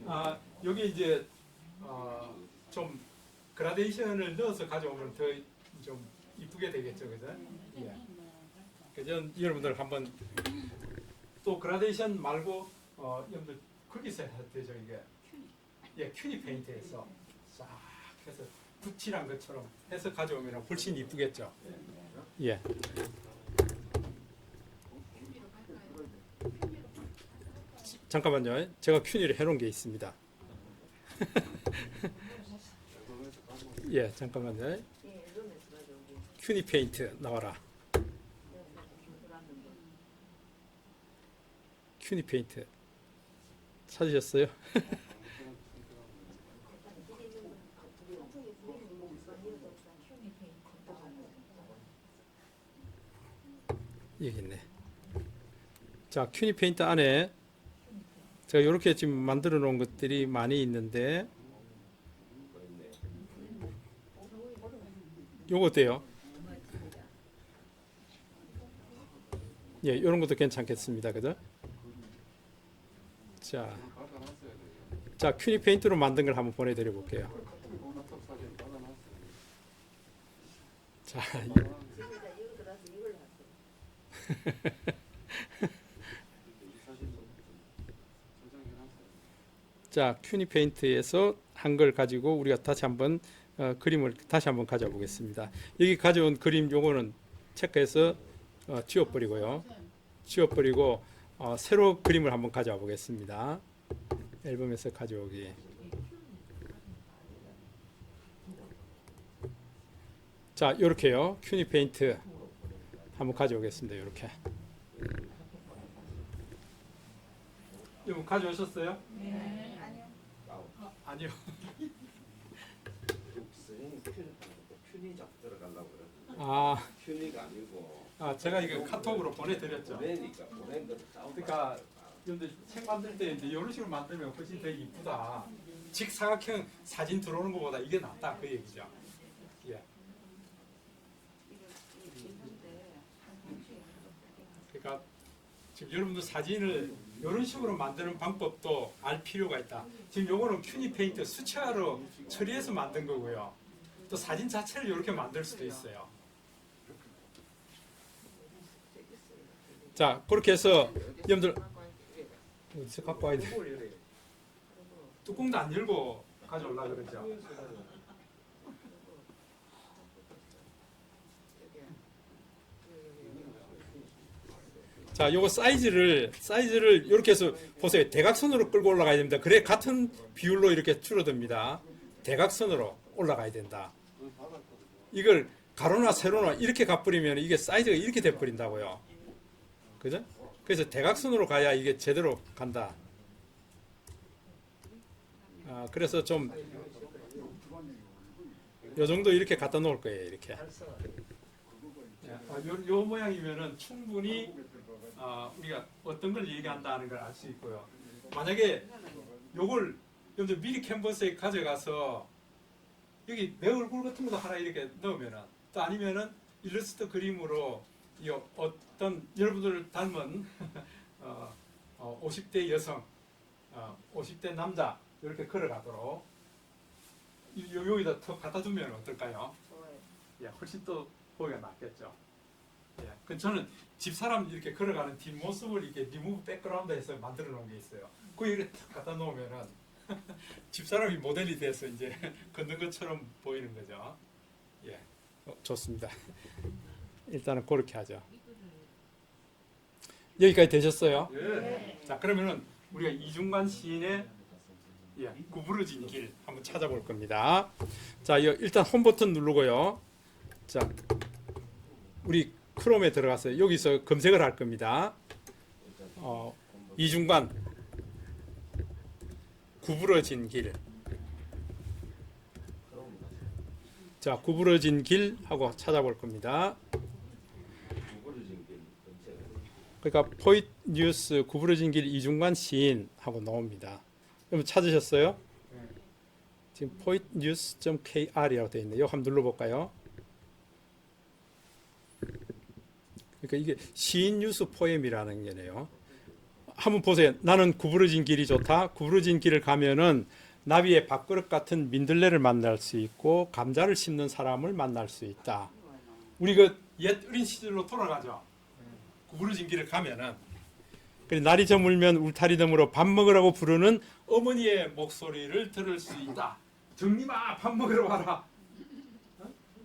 아, 여기 이제 좀 그라데이션을 넣어서 가져오면 더 좀 이쁘게 되겠죠, 그죠? 예. 그래서 여러분들 한번 또 그라데이션 말고 여러분들 거기서 해도 되죠, 이게. 예, 큐니 페인트에서 싹 해서 붓칠한 것처럼 해서 가져오면 훨씬 이쁘겠죠. 예. 잠깐만요. 제가 큐니를 해놓은 게 있습니다. 예, 잠깐만요. 큐니 페인트 나와라. 큐니 페인트 찾으셨어요? 여기 있네. 자, 큐니 페인트 안에 제가 이렇게 지금 만들어 놓은 것들이 많이 있는데 요거 어때요? 예, 이런 것도 괜찮겠습니다. 그죠? 자, 큐니 페인트로 만든 걸 한번 보내드려 볼게요. 자, 자, 큐니 페인트에서 한 걸 가지고 우리가 다시 한번 그림을 다시 한번 가져 보겠습니다. 여기 가져온 그림 요거는 체크해서 지워버리고요. 지워버리고 새로 그림을 한번 가져와 보겠습니다. 앨범에서 가져오기. 자, 요렇게요. 큐니 페인트 한번 가져오겠습니다. 요렇게. 이거 가져오셨어요? 네. 아니요. 아니요. 선생님 큐니 큐니 잡 들어가려고 그래. 아, 큐니가 아니고 제가 이거 카톡으로 보내드렸죠. 보내니까 보낸 거를 다운. 그러니까 여러분들 책 만들 때 이제 이런 식으로 만들면 훨씬 더 이쁘다. 직사각형 사진 들어오는 것보다 이게 낫다 그 얘기죠. 예. 그러니까 지금 여러분들 사진을 이런 식으로 만드는 방법도 알 필요가 있다. 지금 요거는 큐니 페인트 수채화로 처리해서 만든 거고요. 또 사진 자체를 이렇게 만들 수도 있어요. 자, 그렇게 해서 여러분들 어디서 갖고 와야 돼? 뚜껑도 안 열고 가져오려고 그러죠. 자, 요거 사이즈를 이렇게 해서 보세요. 대각선으로 끌고 올라가야 됩니다. 그래 같은 비율로 이렇게 줄어듭니다. 대각선으로 올라가야 된다. 이걸 가로나 세로나 이렇게 가버리면 이게 사이즈가 이렇게 돼 버린다고요. 그죠? 그래서 대각선으로 가야 이게 제대로 간다. 그래서 좀 요 정도 이렇게 갖다 놓을 거예요. 이렇게. 요 모양이면은 충분히 우리가 어떤 걸 얘기한다는 걸 알 수 있고요. 만약에 요걸 여러분들 미리 캔버스에 가져가서 여기 내 얼굴 같은 것도 하나 이렇게 넣으면은 또 아니면은 일러스트 그림으로 이 어떤 여러분들 닮은 50대 여성, 50대 남자 이렇게 걸어가도록 여기다 턱 갖다 두면 어떨까요? 예, 훨씬 또 보기가 낫겠죠. 예, 그 저는 집사람 이렇게 걸어가는 뒷모습을 이렇게 리무브 백그라운드 해서 만들어 놓은 게 있어요. 그 이렇게 탁 갖다 놓으면은 집사람이 모델이 돼서 이제 걷는 것처럼 보이는 거죠. 예, 좋습니다. 일단은 그렇게 하죠. 여기까지 되셨어요? 예. 자, 그러면은 우리가 이중관 시인의 구부러진 길 한번 찾아볼 겁니다. 자, 일단 홈 버튼 누르고요. 자, 우리 크롬에 들어가서 여기서 검색을 할 겁니다. 이중관 구부러진 길. 자, 구부러진 길 하고 찾아볼 겁니다. 그러니까 포이트 뉴스 구부러진 길 이중관 시인 하고 나옵니다. 여러분 찾으셨어요? 지금 poetnews.kr이라고 되어 있네요. 이거 한번 눌러볼까요? 그러니까 이게 시인 뉴스 포엠이라는 게네요. 한번 보세요. 나는 구부러진 길이 좋다. 구부러진 길을 가면은 나비의 밥그릇 같은 민들레를 만날 수 있고 감자를 심는 사람을 만날 수 있다. 우리 그 옛 어린 시절로 돌아가죠. 구부러진 길을 가면은 날이 저물면 울타리 너머로 밥 먹으라고 부르는 어머니의 목소리를 들을 수 있다. 정림아 밥 먹으러 와라.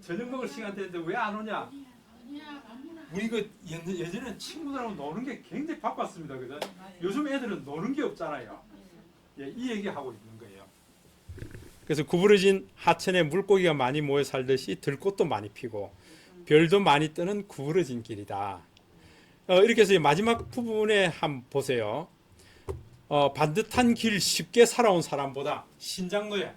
저녁 먹을 시간 됐는데 왜 안 오냐? 우리 그 예전에 친구들하고 노는 게 굉장히 바빴습니다. 그죠? 요즘 애들은 노는 게 없잖아요. 예, 이 얘기하고 있는 거예요. 그래서 구부러진 하천에 물고기가 많이 모여 살듯이 들꽃도 많이 피고 별도 많이 뜨는 구부러진 길이다. 이렇게 해서 마지막 부분에 한번 보세요. 반듯한 길 쉽게 살아온 사람보다 신장로에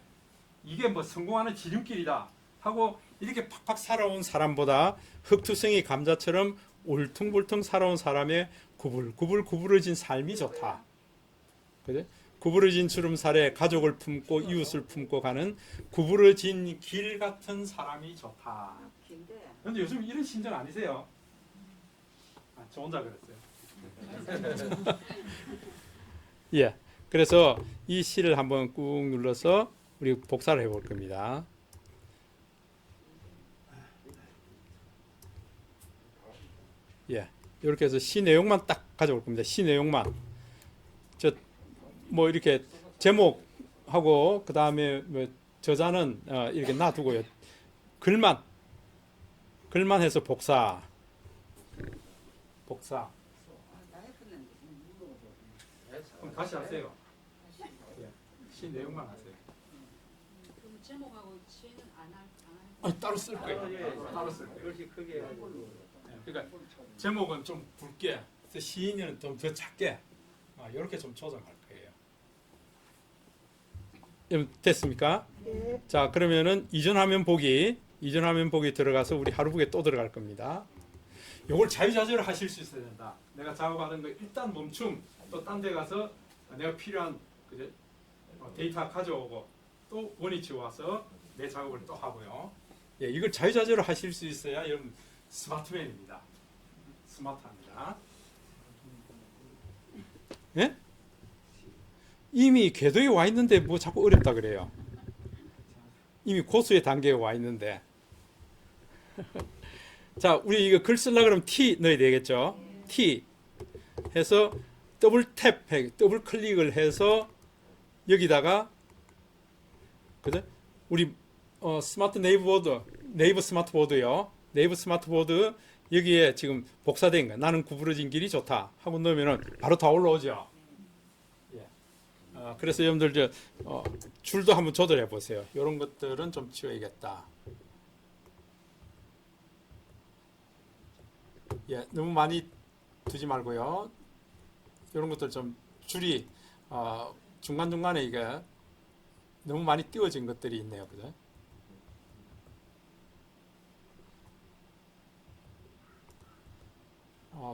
이게 뭐 성공하는 지름길이다 하고 이렇게 팍팍 살아온 사람보다 흙투성이 감자처럼 울퉁불퉁 살아온 사람의 구불구불 구부러진 삶이 좋다. 그래? 구부러진 주름살에 가족을 품고 이웃을 품고 가는 구부러진 길 같은 사람이 좋다. 그런데 요즘 이런 신장 아니세요? 저 혼자 그랬어요. 예, 그래서 이 시를 한번 꾹 눌러서 우리 복사를 해볼 겁니다. 예, 이렇게 해서 시 내용만 딱 가져올 겁니다. 시 내용만. 뭐 이렇게 제목하고 그 다음에 뭐 저자는 이렇게 놔두고요. 글만 해서 복사. 그럼 다시 하세요. 예, 시 내용만 하세요. 그럼 제목하고 시는 안 할. 따로 쓸 거예요. 따로 쓸 거예요. 이렇게 크게 해가지고 그러니까 제목은 좀 굵게, 시인은 좀 더 작게, 이렇게 좀 조정할 거예요. 됐습니까? 네. 자, 그러면은 이전 화면 보기 이전화면 보기 들어가서 우리 하루북에 또 들어갈 겁니다. 요걸 자유자재로 하실 수 있어야 된다. 내가 작업하는 거 일단 멈춤, 또 딴 데 가서 내가 필요한 그제 데이터 가져오고 또 원위치 와서 내 작업을 또 하고요. 예, 이걸 자유자재로 하실 수 있어야 여러분 스마트맨입니다. 스마트합니다. 예? 이미 궤도에 와 있는데 뭐 자꾸 어렵다 그래요. 이미 고수의 단계에 와 있는데. 자, 우리 이거 글 쓰려고 그러면 T 넣어야 되겠죠? T 해서 더블 탭, 더블 클릭을 해서 여기다가 그죠? 우리 스마트 네이버 스마트 보드요. 네이버 스마트 보드 여기에 지금 복사된 거 나는 구부러진 길이 좋다 하고 넣으면은 바로 다 올라오죠. 예. 그래서 여러분들 줄도 한번 조절해 보세요. 이런 것들은 좀 치워야겠다. 예, 너무 많이 두지 말고요. 이런 것들 좀 줄이 중간중간에 이게 너무 많이 띄워진 것들이 있네요. 그죠?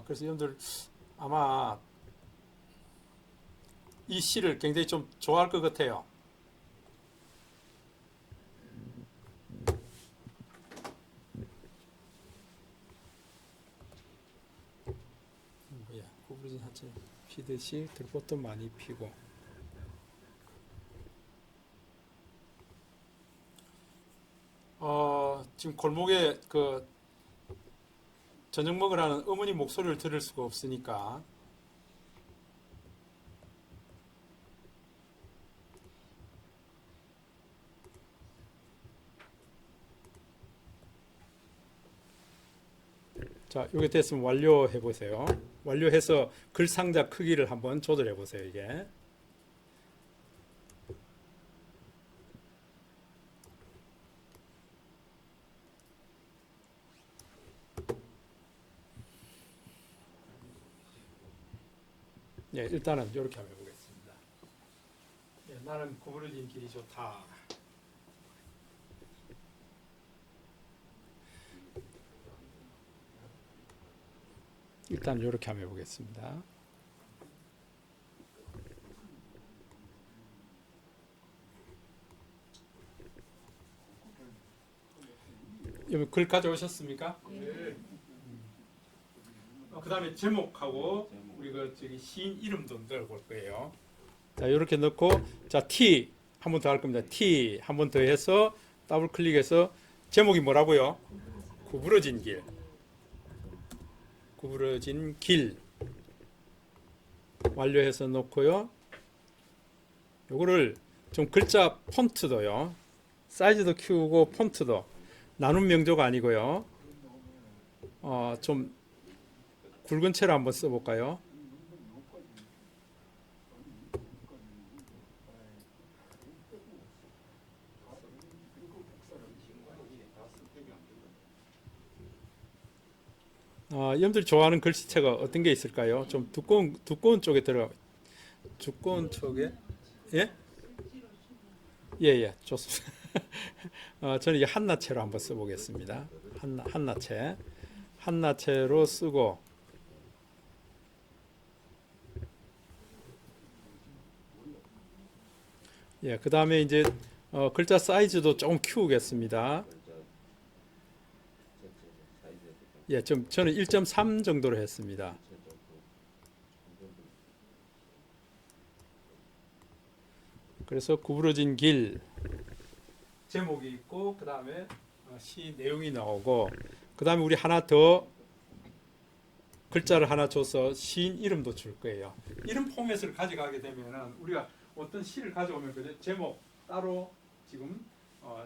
그래서 여러분들 아마 이 시를 굉장히 좀 좋아할 것 같아요. 구부러진 하체 피듯이 들꽃도 많이 피고. 지금 골목에 그 저녁 먹으라는 어머니 목소리를 들을 수가 없으니까 자, 이게 됐으면 완료해 보세요. 완료해서 글 상자 크기를 한번 조절해 보세요. 이게 예, 일단은 이렇게 한번 해보겠습니다. 예, 나는 구부러진 길이 좋다. 일단 이렇게 한번 해보겠습니다. 여러분 글 가져오셨습니까? 네. 그 다음에 제목하고 우리가 저기 시인 이름도 넣어볼 거예요. 자, 이렇게 넣고 자 T 한 번 더 할 겁니다. T 한 번 더 해서 더블 클릭해서 제목이 뭐라고요? 구부러진 길. 구부러진 길 완료해서 놓고요. 요거를 좀 글자 폰트도요. 사이즈도 키우고 폰트도 나눔 명조가 아니고요. 좀 굵은 채로 한번 써볼까요? 여러분들이 좋아하는 글씨체가 어떤 게 있을까요? 좀 두꺼운 쪽에 두꺼운 쪽에? 예? 예, 좋습니다. 저는 이게 한나체로 한번 써보겠습니다. 한나체로 쓰고, 예, 그 다음에 이제 글자 사이즈도 조금 키우겠습니다. 예, 저는 1.3 정도로 했습니다. 그래서 구부러진 길 제목이 있고 그 다음에 시 내용이 나오고 그 다음에 우리 하나 더 글자를 하나 줘서 시인 이름도 줄 거예요. 이름 포맷을 가져가게 되면은 우리가 어떤 시를 가져오면 그 제목 따로 지금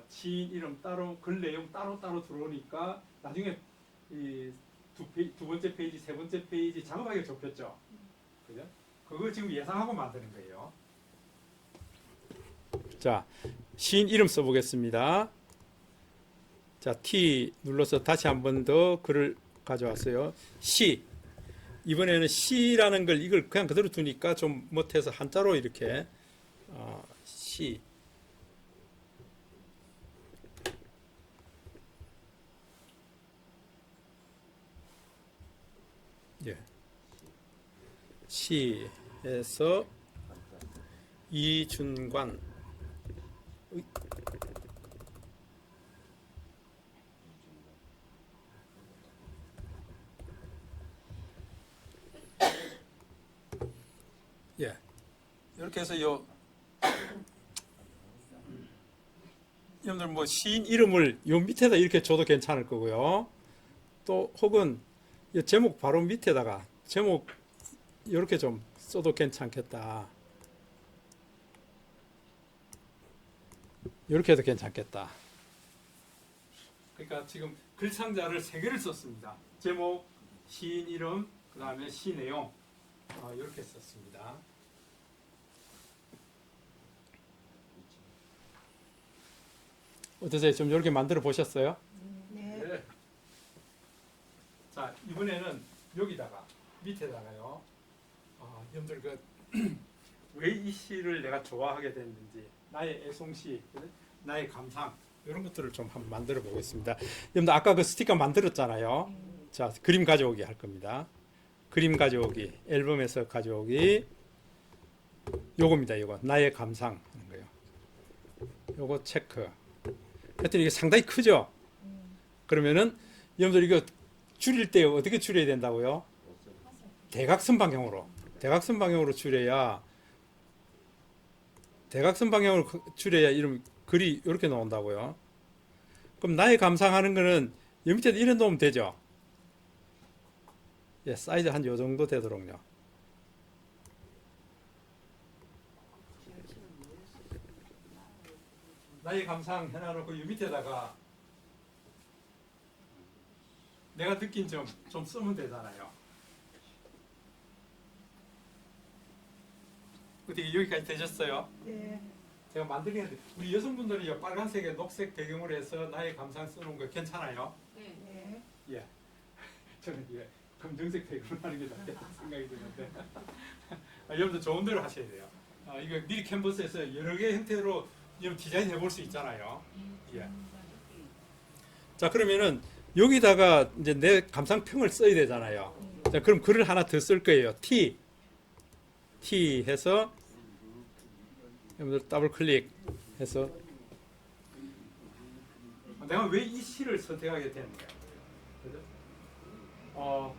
시인 이름 따로 글 내용 따로 들어오니까 나중에 이 두 번째 페이지, 세 번째 페이지 작업하기가 좋겠죠. 그죠? 그걸 지금 예상하고 만드는 거예요. 자, 시인 이름 써보겠습니다. 자, T 눌러서 다시 한 번 더 글을 가져왔어요. 시. 이번에는 시라는 걸 이걸 그냥 그대로 두니까 좀 못해서 한자로 이렇게 시. 예. 시에서 이준관. 으이. 예. 이렇게 해서 여러분들 뭐 시인 이름을 요 밑에다 이렇게 줘도 괜찮을 거고요. 또 혹은 이 제목 바로 밑에다가 제목 이렇게 좀 써도 괜찮겠다. 이렇게 해도 괜찮겠다. 그러니까 지금 글상자를 3개를 썼습니다. 제목, 시인 이름, 그 다음에 시 내용 이렇게 썼습니다. 어떠세요? 좀 이렇게 만들어 보셨어요? 네. 자, 이번에는 여기다가 밑에다가요. 여러분들 왜 이 시를 내가 좋아하게 됐는지, 나의 애송시, 나의 감상 이런 것들을 좀 한번 만들어 보겠습니다. 여러분들 아까 그 스티커 만들었잖아요. 자, 그림 가져오기 할 겁니다. 그림 가져오기, 앨범에서 가져오기. 요겁니다. 요거 나의 감상 하는 거예요. 요거 체크. 하여튼 이게 상당히 크죠? 그러면은 여러분들 이거 줄일 때 어떻게 줄여야 된다고요? 대각선 방향으로. 대각선 방향으로 줄여야 이런 글이 이렇게 나온다고요. 그럼 나의 감상하는 거는 여기 밑에 이런 놓으면 되죠? 예, 사이즈 한 요 정도 되도록요. 나의 감상 해놔놓고 이 밑에다가 내가 느낀 점 좀 쓰면 되잖아요. 어떻게 여기까지 되셨어요? 네. 제가 만들겠는데 우리 여성분들이 빨간색에 녹색 배경으로 해서 나의 감상 쓰는 거 괜찮아요? 네. 네. 예. 저는 검정색 배경으로 하는 게 낫겠다 생각이 드는데 여러분들 좋은 대로 하셔야 돼요. 이거 미리 캔버스에서 여러 개의 형태로 디자인 해볼 수 있잖아요. 예. 자, 그러면은 여기다가 이제 내 감상평을 써야 되잖아요. 자, 그럼 글을 하나 더 쓸 거예요. T 해서 여러분들 더블 클릭해서 내가 왜 이 시를 선택하게 됐는가?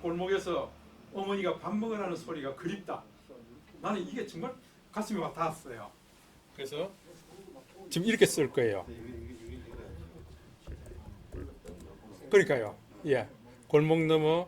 골목에서 어머니가 밥 먹으라는 소리가 그립다. 나는 이게 정말 가슴에 와 닿았어요. 그래서 지금 이렇게 쓸 거예요. 그러니까요. 예. 골목 너머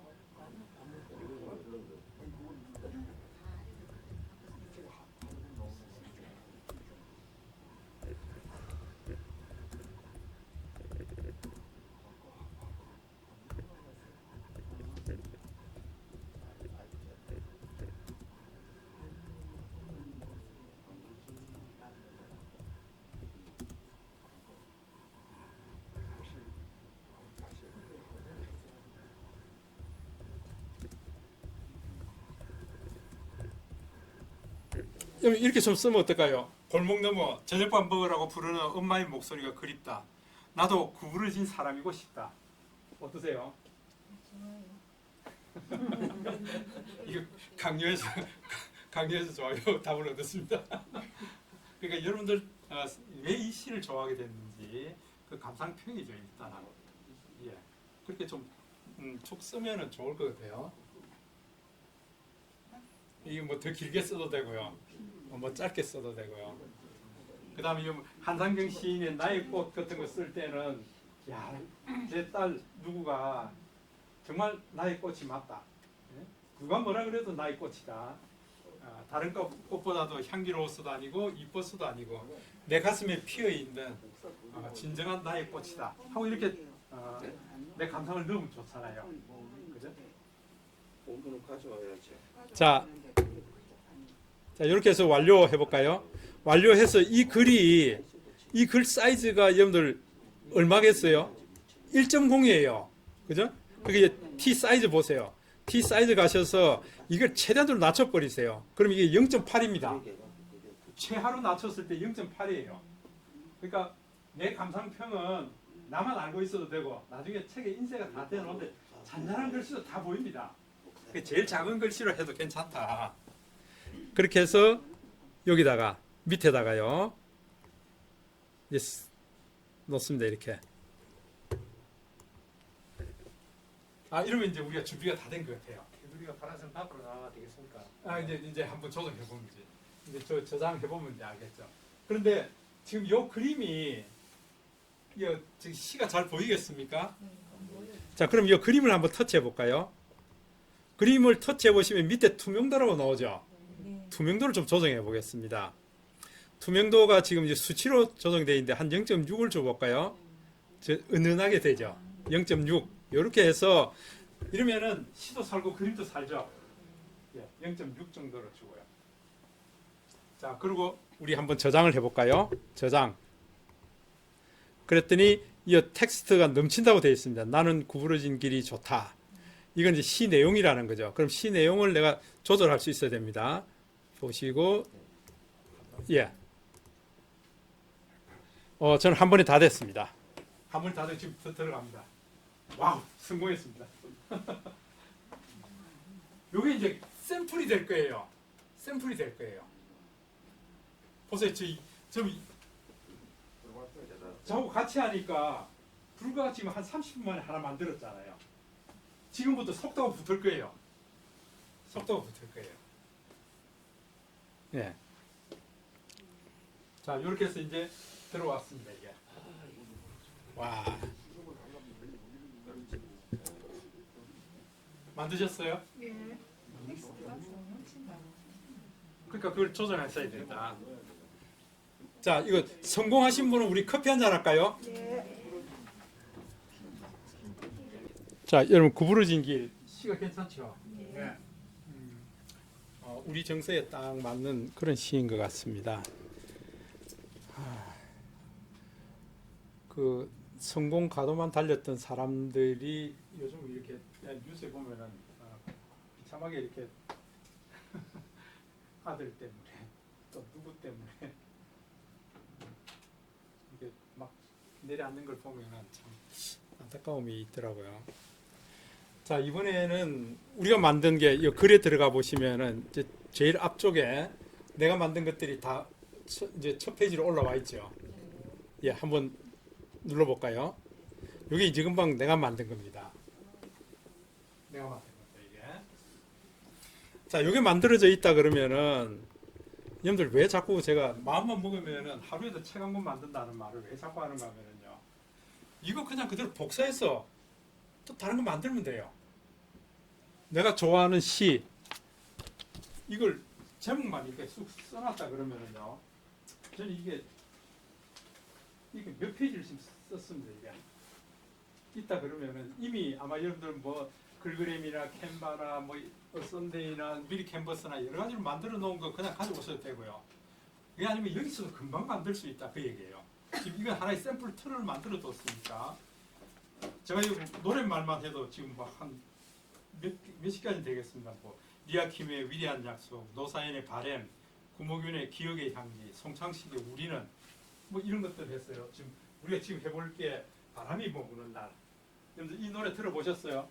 이렇게 좀 쓰면 어떨까요? 골목 넘어 저녁밥 먹으라고 부르는 엄마의 목소리가 그립다. 나도 구부러진 사람이고 싶다. 어떠세요? 이거 강요해서 좋아요. 답을 얻었습니다. 그러니까 여러분들 왜 이 시를 좋아하게 됐는지 그 감상평이죠 일단은. 예, 그렇게 좀 쭉 쓰면은 좋을 것 같아요. 이게 뭐 더 길게 써도 되고요. 뭐 짧게 써도 되고요. 그 다음에 한상경 시인의 나의 꽃 같은 거 쓸 때는 야, 제 딸 누구가 정말 나의 꽃이 맞다. 누가 뭐라 그래도 나의 꽃이다. 다른 꽃보다도 향기로워서도 아니고 이뻐서도 아니고 내 가슴에 피어있는 진정한 나의 꽃이다. 하고 이렇게 내 감상을 넣으면 좋잖아요. 그죠? 본문을 가져와야지. 자, 이렇게 해서 완료해 볼까요? 완료해서 이 글 사이즈가 여러분들 얼마겠어요? 1.0이에요. 그죠? 그게 T 사이즈 보세요. T 사이즈 가셔서 이걸 최대한으로 낮춰버리세요. 그럼 이게 0.8입니다. 최하로 낮췄을 때 0.8이에요. 그러니까 내 감상평은 나만 알고 있어도 되고 나중에 책에 인쇄가 다 되는데 잔잔한 글씨도 다 보입니다. 제일 작은 글씨로 해도 괜찮다. 그렇게 해서 여기다가 밑에다가요. 이제 놓습니다. 이렇게. 이러면 이제 우리가 준비가 다 된 것 같아요. 우리가 파란색 밖으로 나와야 되겠습니까? 이제 한번 조정해 보면 이제 저장해 보면 이제 알겠죠. 그런데 지금 요 그림이 지금 시가 잘 보이겠습니까? 자, 그럼 이 그림을 한번 터치해 볼까요? 그림을 터치해 보시면 밑에 투명도라고 나오죠. 투명도를 좀 조정해 보겠습니다. 투명도가 지금 이제 수치로 조정되어 있는데 한 0.6을 줘 볼까요? 은은하게 되죠. 0.6 이렇게 해서 이러면은 시도 살고 그림도 살죠. 0.6 정도로 주고요. 자, 그리고 우리 한번 저장을 해볼까요? 저장. 그랬더니 이 텍스트가 넘친다고 되어 있습니다. 나는 구부러진 길이 좋다. 이건 이제 시 내용이라는 거죠. 그럼 시 내용을 내가 조절할 수 있어야 됩니다. 보시고, 저는 한 번에 다 됐습니다. 한 번에 다 돼서 지금 들어갑니다. 와우, 성공했습니다. 요게 이제 샘플이 될 거예요. 샘플이 될 거예요. 보세요, 저하고 같이 하니까 불과 지금 한 30분 만에 하나 만들었잖아요. 지금부터 속도가 붙을 거예요. 속도가 붙을 거예요. 예. 자, 이렇게 해서 이제 들어왔습니다, 이게. 와. 만드셨어요? 예. 그러니까 그걸 조절했어야 된다. 자, 이거 성공하신 분은 우리 커피 한잔 할까요? 자, 여러분 구부러진 길 시가 괜찮죠? 네. 우리 정서에 딱 맞는 그런 시인 것 같습니다. 그 성공 가도만 달렸던 사람들이 요즘 이렇게 뉴스에 보면은 비참하게 이렇게 아들 때문에 또 누구 때문에 이게 막 내려앉는 걸 보면은 참 안타까움이 있더라고요. 자, 이번에는 우리가 만든 게 이 글에 들어가 보시면은 이제 제일 앞쪽에 내가 만든 것들이 다 이제 첫 페이지로 올라와 있죠. 예, 한번 눌러볼까요? 이게 이제 금방 내가 만든 겁니다. 내가 만든 겁니다, 이게. 자, 이게 만들어져 있다 그러면은 여러분들 왜 자꾸 제가 마음만 먹으면은 하루에도 책 한 권 만든다는 말을 왜 자꾸 하는가 하면은요. 이거 그냥 그대로 복사해서 또 다른 거 만들면 돼요. 내가 좋아하는 시 이걸 제목만 이렇게 쑥 써놨다 그러면은요. 저는 이게 몇 페이지를 지금 썼습니다. 이게 있다 그러면은 이미 아마 여러분들 뭐 글그램이나 캔바나 뭐 썬데이나 미리 캔버스나 여러 가지로 만들어 놓은 거 그냥 가지고 오셔도 되고요. 그게 아니면 여기서도 금방 만들 수 있다 그 얘기예요. 지금 이건 하나의 샘플 틀을 만들어 뒀으니까 제가 이 노랫말만 해도 지금 막 한 몇 시까지 되겠습니다. 뭐 리아킴의 위대한 약속, 노사연의 바램, 구목윤의 기억의 향기, 송창식의 우리는 뭐 이런 것들 했어요. 지금 우리가 지금 해볼 게 바람이 머무는 날. 여러분들 이 노래 들어보셨어요?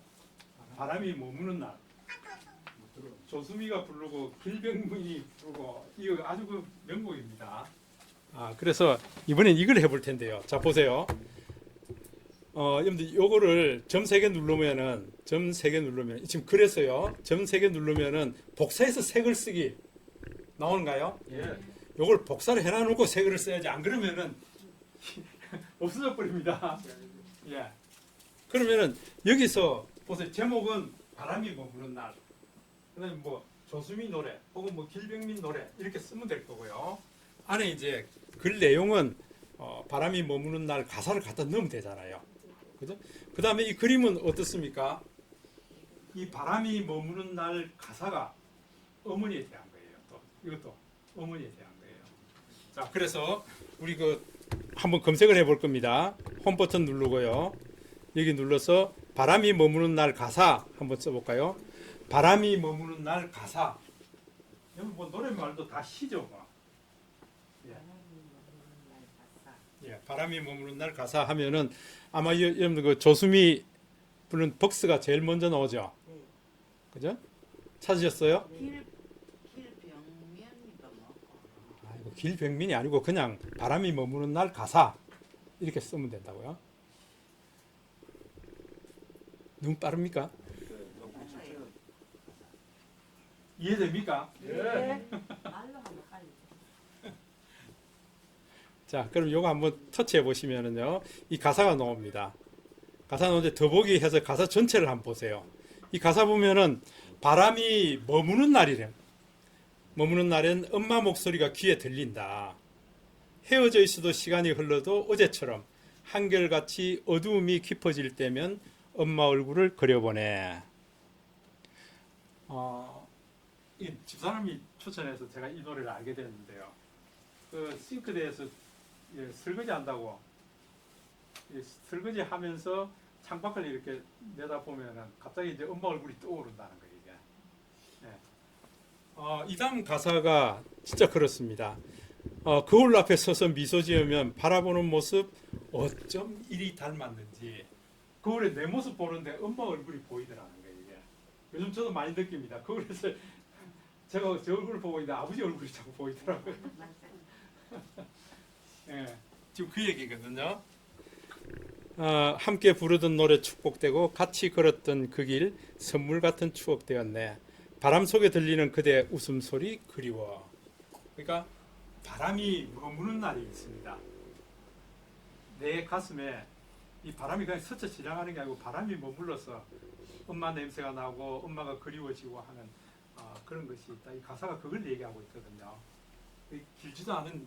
바람이 머무는 날. 조수미가 부르고 길병문이 부르고 이거 아주 그 명곡입니다. 그래서 이번엔 이걸 해볼 텐데요. 자, 보세요. 여러분들 요거를 점 3개 누르면은 점 3개 누르면 지금 그래서요. 점 3개 누르면은 복사해서 색을 쓰기 나오는가요? 예. 요걸 복사를 해놔놓고 색을 써야지. 안 그러면은 없어져 버립니다. 예. 그러면은 여기서 보세요. 제목은 바람이 머무는 날. 그다음에 뭐 조수미 노래 혹은 뭐 길병민 노래 이렇게 쓰면 될 거고요. 안에 이제 글 내용은 바람이 머무는 날 가사를 갖다 넣으면 되잖아요. 그죠? 그 다음에 이 그림은 어떻습니까? 이 바람이 머무는 날 가사가 어머니에 대한 거예요. 또 이것도 어머니에 대한 거예요. 자, 그래서 우리 한번 검색을 해볼 겁니다. 홈 버튼 누르고요. 여기 눌러서 바람이 머무는 날 가사 한번 써볼까요? 바람이 머무는 날 가사. 여러분 뭐 노랫말도 다 시죠. 뭐. 예, 바람이 머무는 날 가사 하면은 아마 여러분들 그 조수미 부른 벅스가 제일 먼저 나오죠. 그죠? 찾으셨어요? 길병면이가 뭐. 아이고, 길병민이 아니고 그냥 바람이 머무는 날 가사 이렇게 쓰면 된다고요? 너무 빠릅니까? 이해됩니까? 말로 하면 빨리. 자, 그럼 요거 한번 터치해 보시면은요, 이 가사가 나옵니다. 가사 나오는데 더보기 해서 가사 전체를 한번 보세요. 이 가사 보면은 바람이 머무는 날이래. 머무는 날엔 엄마 목소리가 귀에 들린다. 헤어져 있어도 시간이 흘러도 어제처럼 한결같이 어두움이 깊어질 때면 엄마 얼굴을 그려보네. 이 집사람이 추천해서 제가 이 노래를 알게 됐는데요. 그 싱크대에서 설거지 한다고 설거지 하면서 창밖을 이렇게 내다보면은 갑자기 이제 엄마 얼굴이 떠오른다는 거예요, 이게. 이 다음 가사가 진짜 그렇습니다. 거울 앞에 서서 미소 지으면 바라보는 모습 어쩜 이리 닮았는지. 거울에 내 모습 보는데 엄마 얼굴이 보이더라는 거예요, 이게. 요즘 저도 많이 느낍니다. 거울에서 제가 제 얼굴을 보고 있는데 아버지 얼굴이 자꾸 보이더라고요. 예, 지금 그 얘기거든요. 함께 부르던 노래 축복되고 같이 걸었던 그 길 선물 같은 추억 되었네. 바람 속에 들리는 그대 웃음소리 그리워. 그러니까 바람이 머무는 날이 있습니다. 내 가슴에 이 바람이 그냥 스쳐 지나가는 게 아니고 바람이 머물러서 엄마 냄새가 나고 엄마가 그리워지고 하는 그런 것이 있다. 이 가사가 그걸 얘기하고 있거든요. 길지도 않은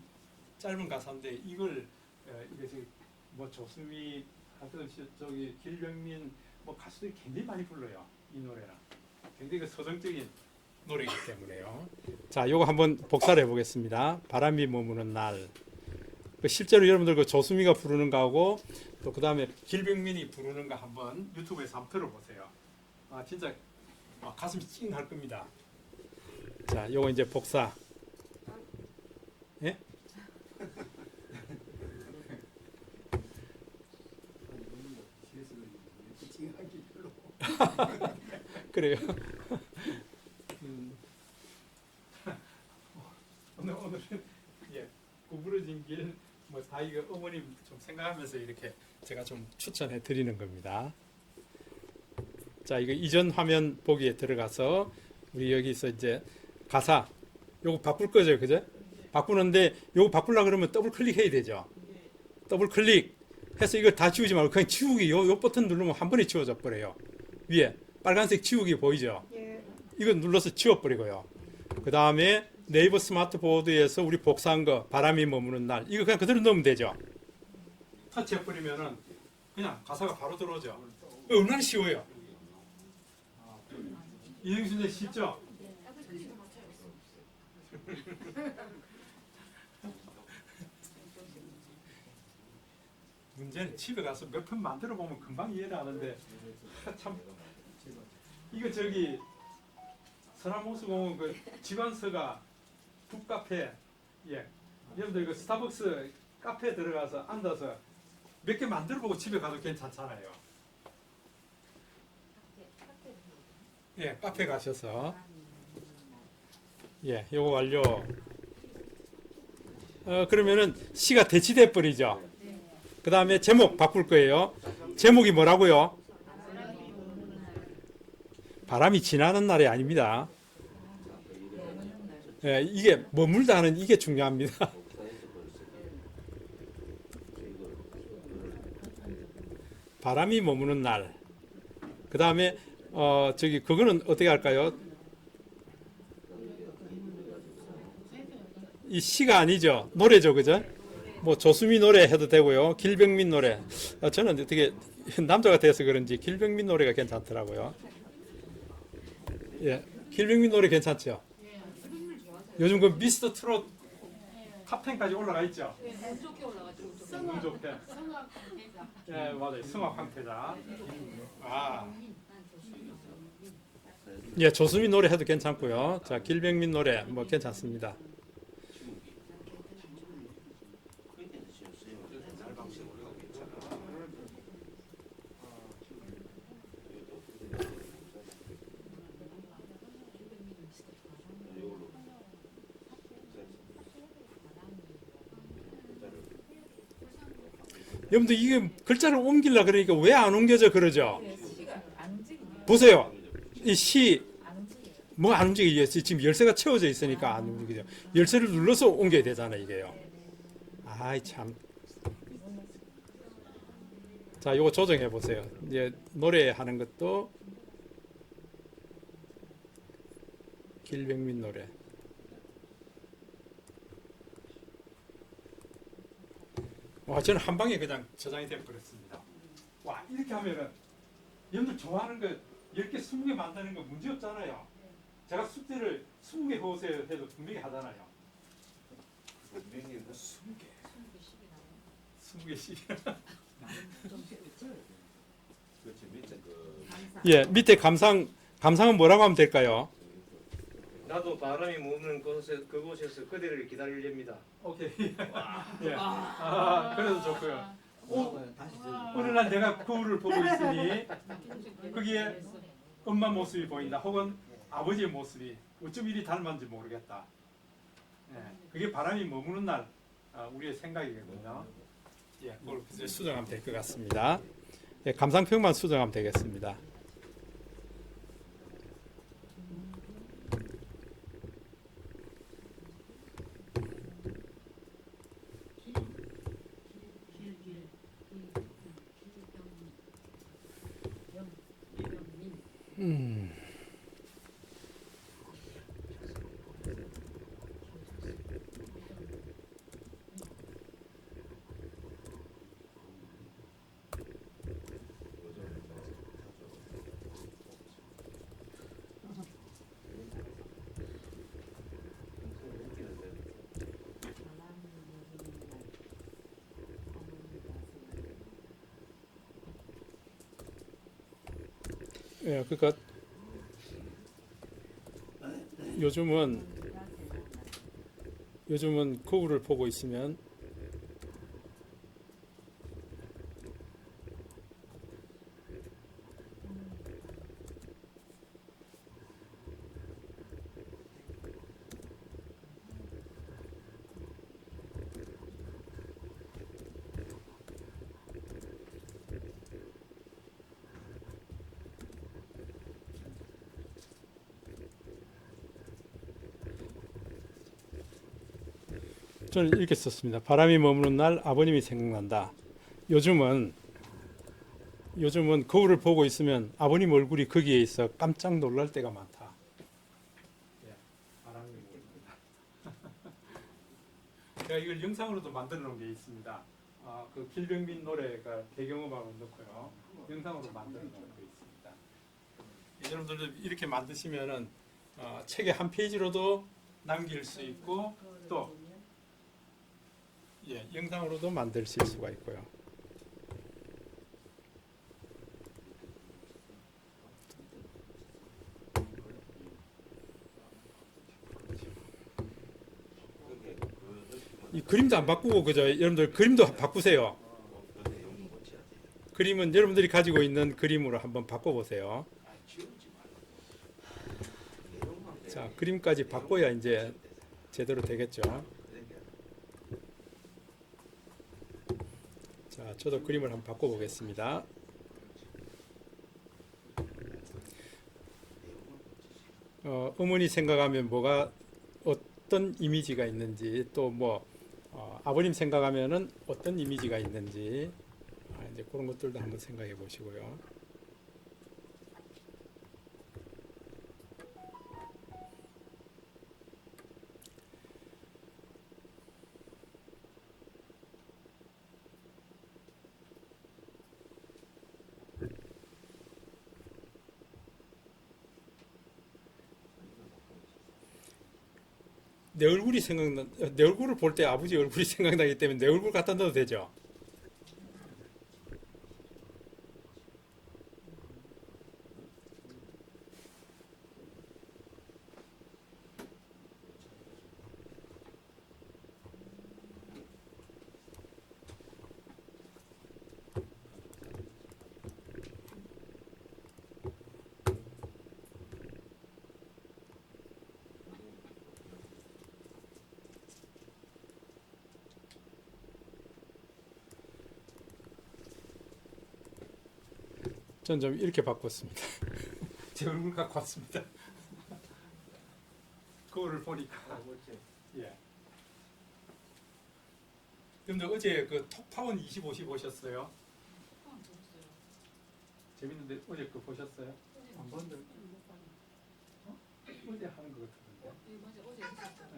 짧은 가사인데 이걸 이게 뭐 조수미 하여튼 저기 길병민 뭐 가수들이 굉장히 많이 불러요. 이 노래는 굉장히 그 서정적인 노래이기 때문에요. 자, 요거 한번 복사를 해보겠습니다. 바람이 머무는 날. 실제로 여러분들 그 조수미가 부르는 거하고 또 그 다음에 길병민이 부르는 거 한번 유튜브에서 한번 들어보세요. 진짜 가슴이 찡할 겁니다. 자, 요거 이제 복사. 예? 그래요. 오늘은 구부러진 길, 뭐 다 이거 어머님 좀 생각하면서 이렇게 제가 좀 추천해 드리는 겁니다. 자, 이거 이전 화면 보기에 들어가서 우리 여기서 이제 가사 요거 바꿀 거죠, 그죠? 바꾸는데 요거 바꾸려 그러면 더블 클릭해야 되죠. 더블 클릭 해서 이걸 다 지우지 말고 그냥 지우기 요 버튼 누르면 한 번에 지워져 버려요. 위에 빨간색 지우기 보이죠? 이거 눌러서 지워버리고요. 그 다음에 네이버 스마트보드에서 우리 복사한 거 바람이 머무는 날 이거 그냥 그대로 넣으면 되죠. 터치해버리면은 그냥 가사가 바로 들어오죠. 얼마나 쉬워요. 이행순에 쉽죠? 문제는 집에 가서 몇 편 만들어 보면 금방 이해를 하는데 참 이거 저기 서남호수공원 그 직원서가 북카페 여러분들 그 스타벅스 카페 들어가서 앉아서 몇 개 만들어 보고 집에 가도 괜찮잖아요. 카페 가셔서 요거 완료. 그러면은 시가 대치돼 버리죠. 그 다음에 제목 바꿀 거예요. 제목이 뭐라고요? 바람이 지나는 날이 아닙니다. 이게 머물다는 이게 중요합니다. 바람이 머무는 날. 그 다음에 저기 그거는 어떻게 할까요? 이 시가 아니죠. 노래죠, 그죠? 뭐 조수미 노래 해도 되고요. 길병민 노래. 저는 어떻게 남자가 돼서 그런지 길병민 노래가 괜찮더라고요. 길병민 노래 괜찮죠? 요즘 그 미스터 트롯 탑10까지 올라가 있죠? 운 좋게 올라가지고. 운 좋게. 맞아요. 성악 황태자. 조수미 노래 해도 괜찮고요. 자, 길병민 노래 뭐 괜찮습니다. 여러분들 이게 글자를 옮기려 그러니까 왜 안 옮겨져 그러죠? 시가 안 움직이네요. 보세요. 이 시, 안 움직여요. 뭐 안 움직이죠. 지금 열쇠가 채워져 있으니까 안 움직이죠. 열쇠를 눌러서 옮겨야 되잖아요, 이게요. 아이, 참. 자, 요거 조정해 보세요. 이제 노래하는 것도 길병민 노래. 와, 저는 한 방에 그냥 저장이 돼 버렸습니다. 와, 이렇게 하면은 여러분들 좋아하는 거 10개, 20개 만드는 거 문제 없잖아요. 제가 숙제를 20개 해오세요 해도 분명히 하잖아요. 분명히 20개, 20개씩 20개씩. 그렇지 밑에 그 예, 밑에 감상은 뭐라고 하면 될까요? 나도 바람이 머무는 그곳에서 그대를 기다리렵니다. 오케이. 예. 그래도 좋고요. 다시 어느 날 내가 거울을 보고 있으니 거기에 엄마 모습이 보인다. 혹은 아버지의 모습이 어쩜 이리 닮았는지 모르겠다. 예, 그게 바람이 머무는 날 우리의 생각이거든요. 예, 그걸 이제 수정하면 될 것 같습니다. 예, 감상평만 수정하면 되겠습니다. 예, 그러니까 요즘은 거울을 보고 있으면 저는 이렇게 썼습니다. 바람이 머무는 날 아버님이 생각난다. 요즘은 거울을 보고 있으면 아버님 얼굴이 거기에 있어 깜짝 놀랄 때가 많다. 예, 바람이 머무는다. 제가 이걸 영상으로도 만들어 놓은 게 있습니다. 그 길병민 노래가 배경음악으로 넣고요. 영상으로 만들어 놓은 게 있습니다. 여러분들도 이렇게 만드시면은 책의 한 페이지로도 남길 수 있고 또 예, 영상으로도 만드실 수가 있고요. 이 그림도 안 바꾸고 그죠? 여러분들 그림도 바꾸세요. 그림은 여러분들이 가지고 있는 그림으로 한번 바꿔보세요. 자, 그림까지 바꿔야 이제 제대로 되겠죠. 자, 저도 그림을 한번 바꿔보겠습니다. 어머니 생각하면 뭐가 어떤 이미지가 있는지 또 뭐 아버님 생각하면은 어떤 이미지가 있는지 이제 그런 것들도 한번 생각해 보시고요. 내 얼굴을 볼 때 아버지 얼굴이 생각나기 때문에 내 얼굴 갖다 넣어도 되죠. 전 좀 이렇게 바꿨습니다. 제 얼굴 갖고 왔습니다. 거울을 보니까. 예. 여러분들 어제 그 톡파원 25시 보셨어요? 재밌는데 어제 그 보셨어요? 한 번도 어제 하는 것 같은데.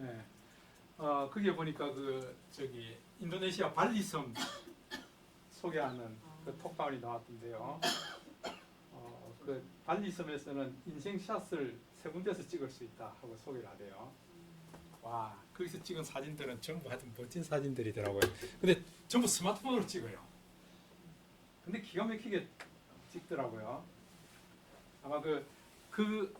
예. 그게 보니까 그 저기 인도네시아 발리섬 소개하는 그 톡방이 나왔던데요. 그 발리섬에서는 인생샷을 세 군데서 찍을 수 있다 하고 소개를 하대요. 와, 거기서 찍은 사진들은 전부 하여튼 멋진 사진들이더라고요. 근데 전부 스마트폰으로 찍어요. 근데 기가 막히게 찍더라고요. 아마 그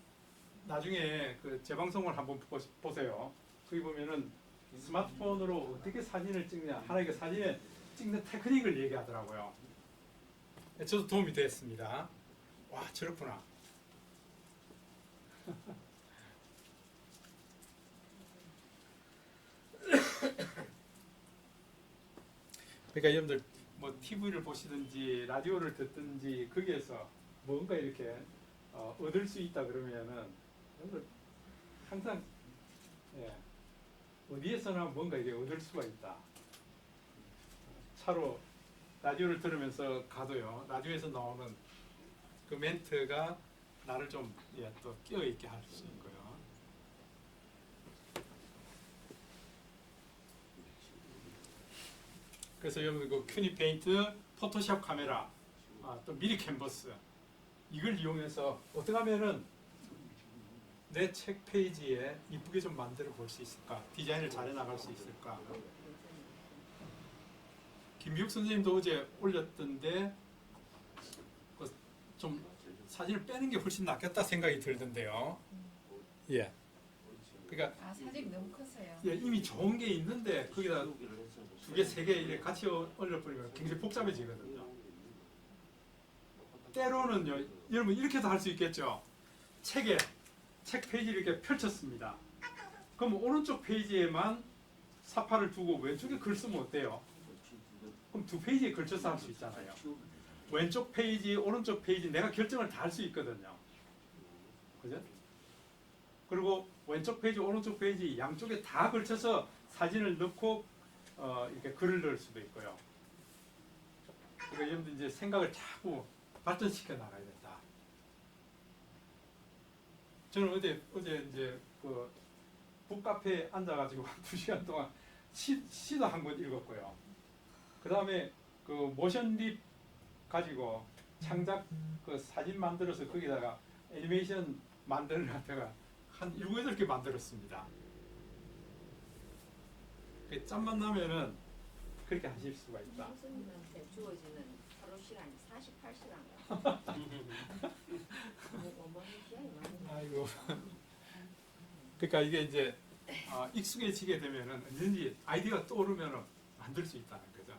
나중에 그 재방송을 한번 보세요. 거기 보면은 스마트폰으로 어떻게 사진을 찍냐 하나의 그 사진에 찍는 테크닉을 얘기하더라고요. 저도 도움이 됐습니다. 와, 저렇구나. 그러니까 여러분들 뭐 TV를 보시든지 라디오를 듣든지 거기에서 뭔가 이렇게 얻을 수 있다 그러면은 여러분들 항상 예, 어디에서나 뭔가 이게 얻을 수가 있다. 차로 라디오를 들으면서 가도요. 라디오에서 나오는 그 멘트가 나를 좀 예, 또 끼어 있게 할 수 있고요. 그래서 여러분 그 큐니 페인트, 포토샵 카메라, 또 미리 캔버스 이걸 이용해서 어떻게 하면은 내 책 페이지에 이쁘게 좀 만들어 볼 수 있을까? 디자인을 잘 해나갈 수 있을까? 김미욱 선생님도 어제 올렸던데 좀 사진을 빼는 게 훨씬 낫겠다 생각이 들던데요. 예. 그러니까 사진 너무 컸어요. 예, 이미 좋은 게 있는데 거기다 두 개, 세 개 이렇게 같이 올려버리면 굉장히 복잡해지거든요. 때로는요, 여러분 이렇게도 할 수 있겠죠. 책 페이지를 이렇게 펼쳤습니다. 그럼 오른쪽 페이지에만 사파를 두고 왼쪽에 글 쓰면 어때요? 그럼 두 페이지에 걸쳐서 할 수 있잖아요. 왼쪽 페이지, 오른쪽 페이지 내가 결정을 다 할 수 있거든요. 그죠? 그리고 왼쪽 페이지, 오른쪽 페이지 양쪽에 다 걸쳐서 사진을 넣고 이렇게 글을 넣을 수도 있고요. 그러니까 여러분들 이제 생각을 자꾸 발전시켜 나가야 된다. 저는 어제 이제 그 북카페에 앉아가지고 2시간 동안 시도 한 권 읽었고요. 그 다음에 그 모션립 가지고 창작 그 사진 만들어서 거기다가 애니메이션 만들려다가 한 7, 8개 만들었습니다. 짬만 나면은 그렇게 하실 수가 있다. 교수님한테 주어지는 하루 시간이 48시간. 어머니 시간이 많이 아이고. 그러니까 이게 이제 익숙해지게 되면은 언제든지 아이디어가 떠오르면은 만들 수 있다는 거죠.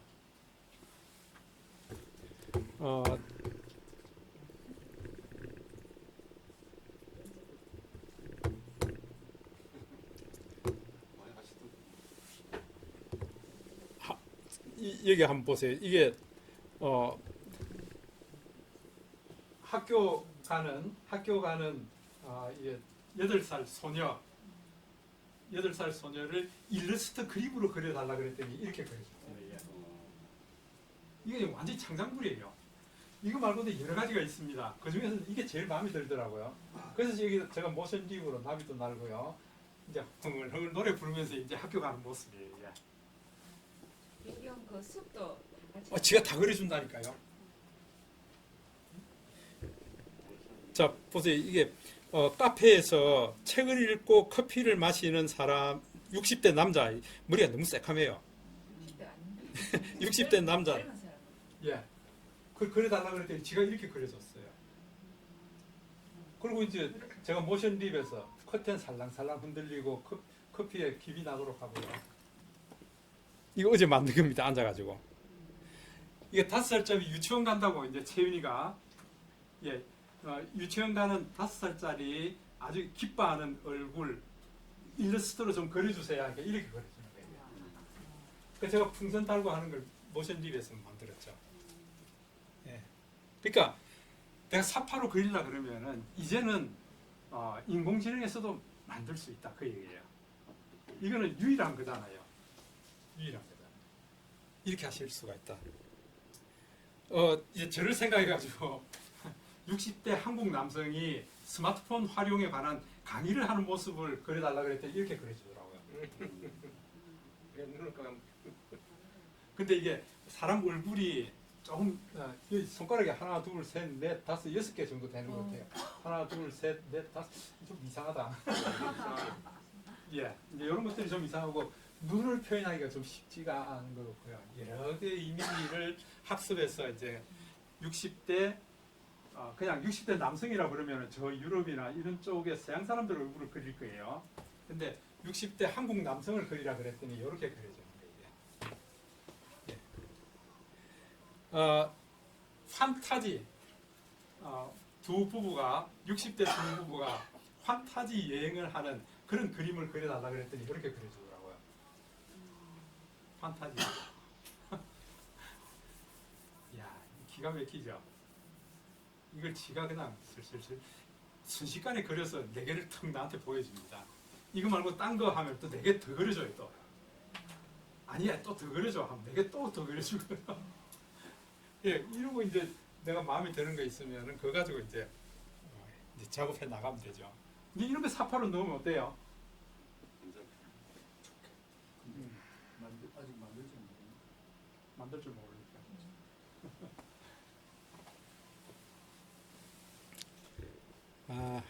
여기 한번 보세요. 이게 학교 가는 이게 8살 소녀 8살 소녀를 일러스트 그림으로 그려달라 그랬더니 이렇게 그려줬어요. 이게 완전히 창작물이에요. 이거 말고도 여러 가지가 있습니다. 그 중에서 이게 제일 마음에 들더라고요. 그래서 여기 제가 모션립으로 나비도 날고요. 이제 흥얼흥얼 노래 부르면서 이제 학교 가는 모습이에요. 이런 그 숲도 지가 다 그려준다니까요. 자, 보세요. 이게 카페에서 책을 읽고 커피를 마시는 사람 60대 남자 머리가 너무 새카매요. 60대 남자 예, 그걸 그려달라 그랬더니 지가 이렇게 그려줬어요. 그리고 이제 제가 모션립에서 커튼 살랑살랑 흔들리고 커피에 김이 나도록 하고요. 이거 어제 만든 겁니다. 앉아가지고 이게 5살짜리 유치원 간다고 이제 채윤이가 예, 유치원 가는 5살짜리 아주 기뻐하는 얼굴 일러스트로 좀 그려주세요. 이렇게 그려주는 거예요. 그래서 제가 풍선 달고 하는 걸 모션립에서 만들었죠. 예. 그러니까 내가 사파로 그리려 그러면은 이제는 인공지능에서도 만들 수 있다 그 얘기예요. 이거는 유일한 거잖아요. 유일한 거다. 이렇게 하실 수가 있다. 이제 저를 생각해가지고 60대 한국 남성이 스마트폰 활용에 관한 강의를 하는 모습을 그려달라 그랬더니 이렇게 그려주더라고요. 눈을 감. 근데 이게 사람 얼굴이 조금 이 손가락이 하나, 둘, 셋, 넷, 다섯, 6개 정도 되는 것 같아요. 하나, 둘, 셋, 넷, 다섯. 좀 이상하다. 예, 이제 이런 것들이 좀 이상하고 눈을 표현하기가 좀 쉽지가 않은 것 같고요. 여러 개의 이미지를 학습해서 이제 60대 그냥 60대 남성이라 그러면 저 유럽이나 이런 쪽의 서양 사람들 얼굴을 그릴 거예요. 근데 60대 한국 남성을 그리라 그랬더니 이렇게 그려지는 거예요. 예. 판타지 두 부부가 60대 두 부부가 판타지 여행을 하는 그런 그림을 그려달라 그랬더니 이렇게 그려주더라고요. 판타지. 야, 기가 막히죠. 이걸 지가 그냥 슬슬슬 순식간에 그려서 4개를 턱 나한테 보여줍니다. 이거 말고 딴 거 하면 또 4개 더 그려줘요. 또 아니야 또 더 그려줘 하면 4개 또 더 그려주고요. 예, 이러고 이제 내가 마음에 드는 거 있으면은 그거 가지고 이제 작업해 나가면 되죠. 근데 이런 거 사파로 넣으면 어때요? 아직 만들지 못했네. 만들 줄 모르니까.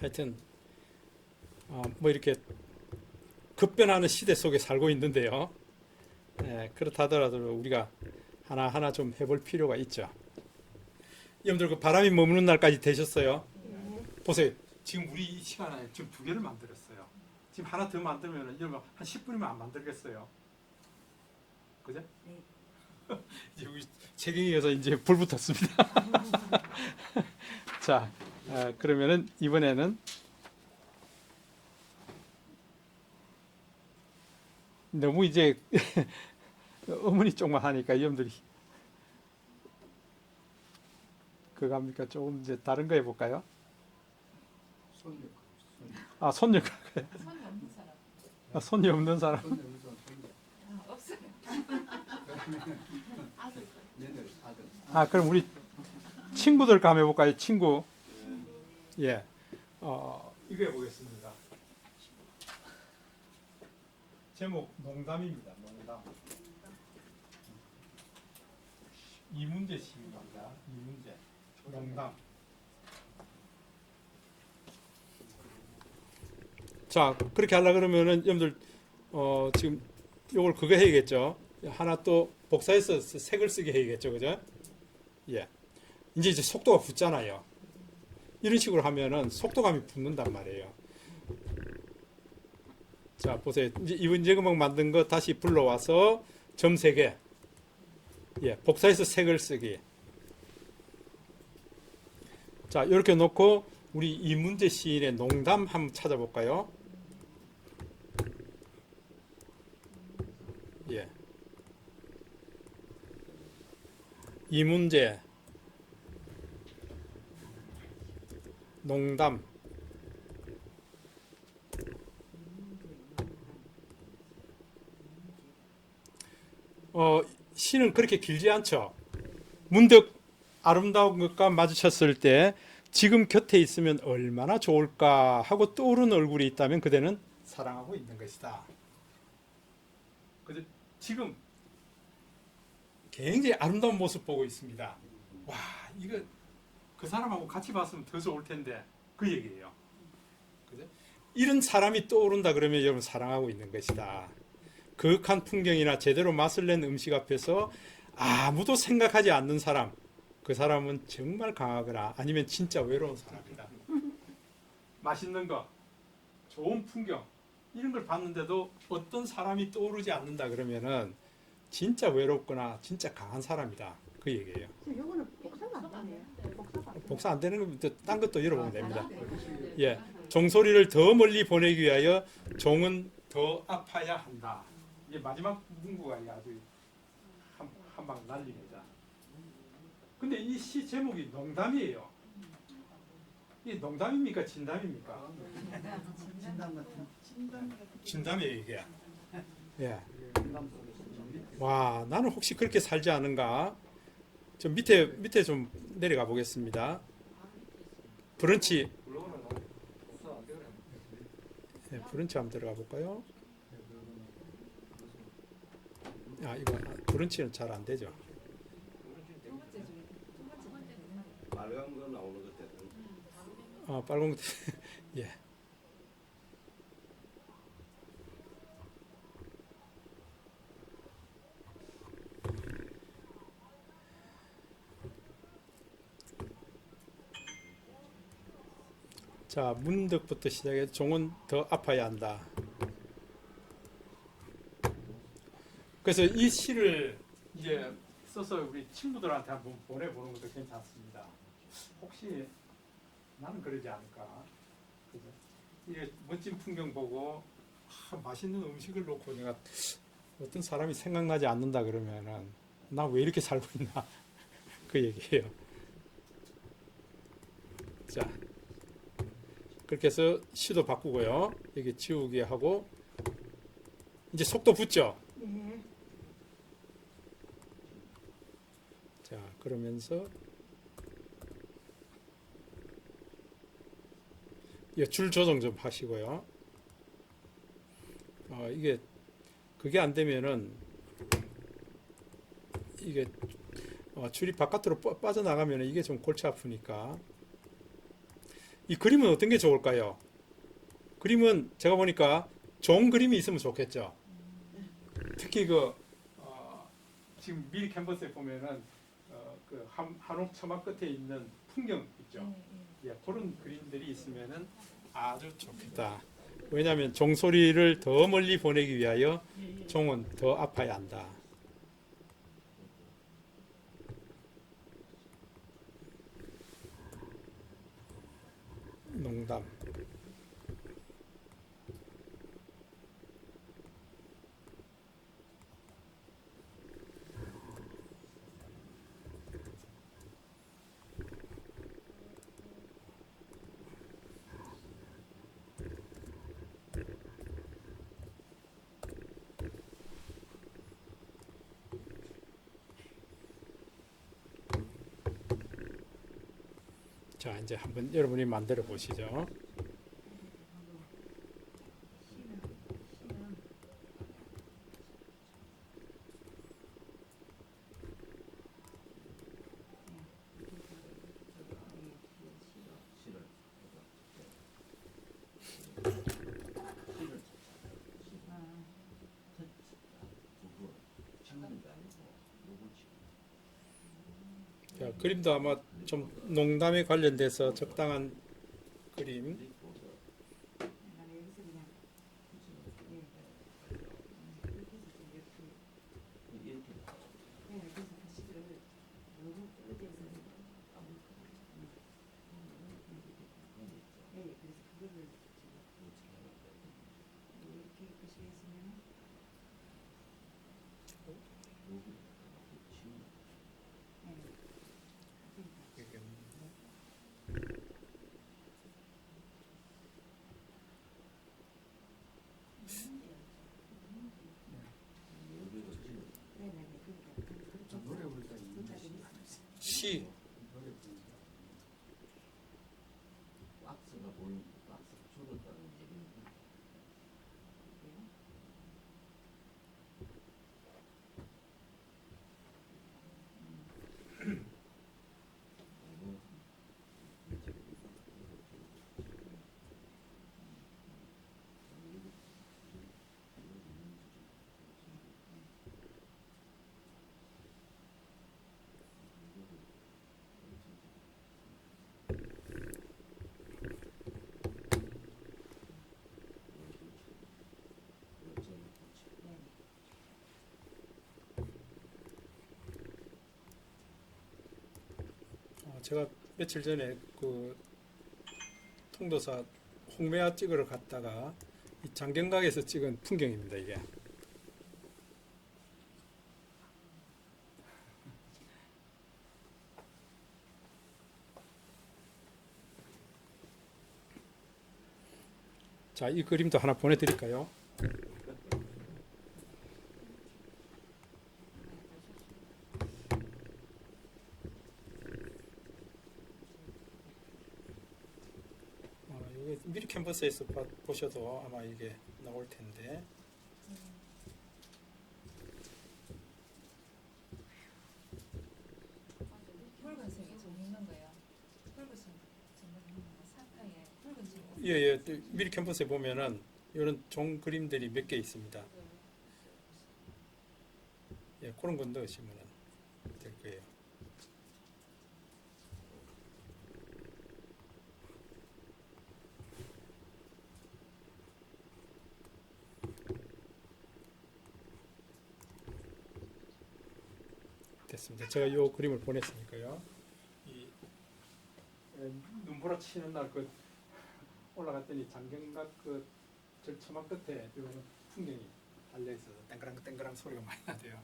하여튼 뭐 이렇게 급변하는 시대 속에 살고 있는데요. 그렇다 하더라도 우리가 하나하나 좀 해볼 필요가 있죠. 여러분들 그 바람이 머무는 날까지 되셨어요? 보세요. 지금 우리 이 시간에 지금 2개를 만들었어요. 지금 하나 더 만들면 이러면 한 10분이면 안 만들겠어요. 그죠? 네. 이제 우리 채경이어서 이제 불 붙었습니다. 자, 그러면은 이번에는 너무 이제 어머니 쪽만 하니까 여러분들이 그거 합니까? 조금 이제 다른 거 해볼까요? 손녀. 손녀. 손이 없는 사람. 손녀 없는 사람. 손녀 우선 손녀. 없어요. 아들. 얘들 아들. 그럼 우리 친구들 감 해볼까요? 친구. 예. 이거 해보겠습니다. 제목 농담입니다. 농담. 이문재 시입니다. 이문재. 농담. 자, 그렇게 하려 그러면은 여러분들 지금 요걸 그거 해야겠죠. 하나 또 복사해서 색을 쓰게 해야겠죠. 그죠? 예. 이제 속도가 붙잖아요. 이런 식으로 하면은 속도감이 붙는단 말이에요. 자, 보세요. 이제 이번 제금막 만든 거 다시 불러와서 점 3개. 예, 복사해서 색을 쓰기. 자, 이렇게 놓고 우리 이문재 시인의 농담 한번 찾아볼까요? 예. 이문재 농담. 시는 그렇게 길지 않죠. 문득 아름다운 것과 마주쳤을 때 지금 곁에 있으면 얼마나 좋을까 하고 떠오르는 얼굴이 있다면 그대는 사랑하고 있는 것이다. 근데 지금 굉장히 아름다운 모습 보고 있습니다. 와, 이거 그 사람하고 같이 봤으면 더 좋을 텐데 그 얘기예요. 그죠? 이런 사람이 떠오른다 그러면 여러분 사랑하고 있는 것이다. 거룩한 풍경이나 제대로 맛을 낸 음식 앞에서 아무도 생각하지 않는 사람, 그 사람은 정말 강하거나 아니면 진짜 외로운 사람이다. 맛있는 거, 좋은 풍경 이런 걸 봤는데도 어떤 사람이 떠오르지 않는다 그러면은 진짜 외롭거나 진짜 강한 사람이다. 그 얘기예요. 요거는 복사가 안 되네요. 복사가 안 돼. 복사 안 되는 거면 딴 것도 열어보면 됩니다. 예, 종소리를 더 멀리 보내기 위하여 종은 더 아파야 한다. 이게 마지막 문구가 아주 한 방 날립니다. 근데 이 시 제목이 농담이에요. 이게 농담입니까 진담입니까? 진단 같은 진담이에요 이게. 예. 공감 속에 진단. 와 나는 혹시 그렇게 살지 않은가? 좀 밑에 좀 내려가 보겠습니다. 브런치. 네, 브런치 한번 들어가 볼까요? 아 이거 브런치는 잘 안 되죠. 빨간 거 나오는 것 때는 아 빨간 거 예. 자 문득부터 시작해서 종은 더 아파야 한다. 그래서 이 시를 이제 써서 우리 친구들한테 한번 보내보는 것도 괜찮습니다. 혹시 나는 그러지 않을까? 그죠? 이게 멋진 풍경 보고 맛있는 음식을 놓고 내가 어떤 사람이 생각나지 않는다 그러면은 나 왜 이렇게 살고 있나 그 얘기예요. 자 그렇게 해서 시도 바꾸고요. 여기 지우개 하고 이제 속도 붙죠. 네. 자 그러면서 줄 조정 좀 하시고요. 이게 그게 안 되면은 이게 줄이 바깥으로 빠져나가면 이게 좀 골치 아프니까 이 그림은 어떤 게 좋을까요? 그림은 제가 보니까 좋은 그림이 있으면 좋겠죠. 특히 지금 미리 캔버스에 보면은 그 한옥 처마 끝에 있는 풍경 있죠. 예, 그런 그림들이 있으면은 아주 좋겠다. 왜냐하면 종소리를 더 멀리 보내기 위하여 종은 더 아파야 한다. 농담. 자, 이제 한번 여러분이 만들어 보시죠. 자, 그림도 아마 좀 농담에 관련돼서 적당한 그림. 나는 여기서 그냥 그래서 다시를 너무 떨어져서 그래서 그거를 이렇게 표시했으면 노래 부르다 시. 노래 부르다. 박스가 보이는 박스 줄었다는 얘기입니다. 제가 며칠 전에 그 통도사 홍매화 찍으러 갔다가 이 장경각에서 찍은 풍경입니다, 이게. 자, 이 그림도 하나 보내드릴까요? 이게 미리 캔버스에서 보셔도 아마 이게 나올 텐데. 붉은색이 좀 있는 거예요. 붉은색 좀 사탕에 붉은색. 예, 예. 미리 캔버스에 보면은 이런 종 그림들이 몇 개 있습니다. 예, 그런 건 넣으시면 될 거예요. 됐습니다. 제가 이 그림을 보냈으니까요. 이 눈보라 치는 날 그 올라갔더니 장경각 그 절처막 끝에 이런 풍경이 달려 있어서 땡그랑 땡그랑 소리가 많이 나대요.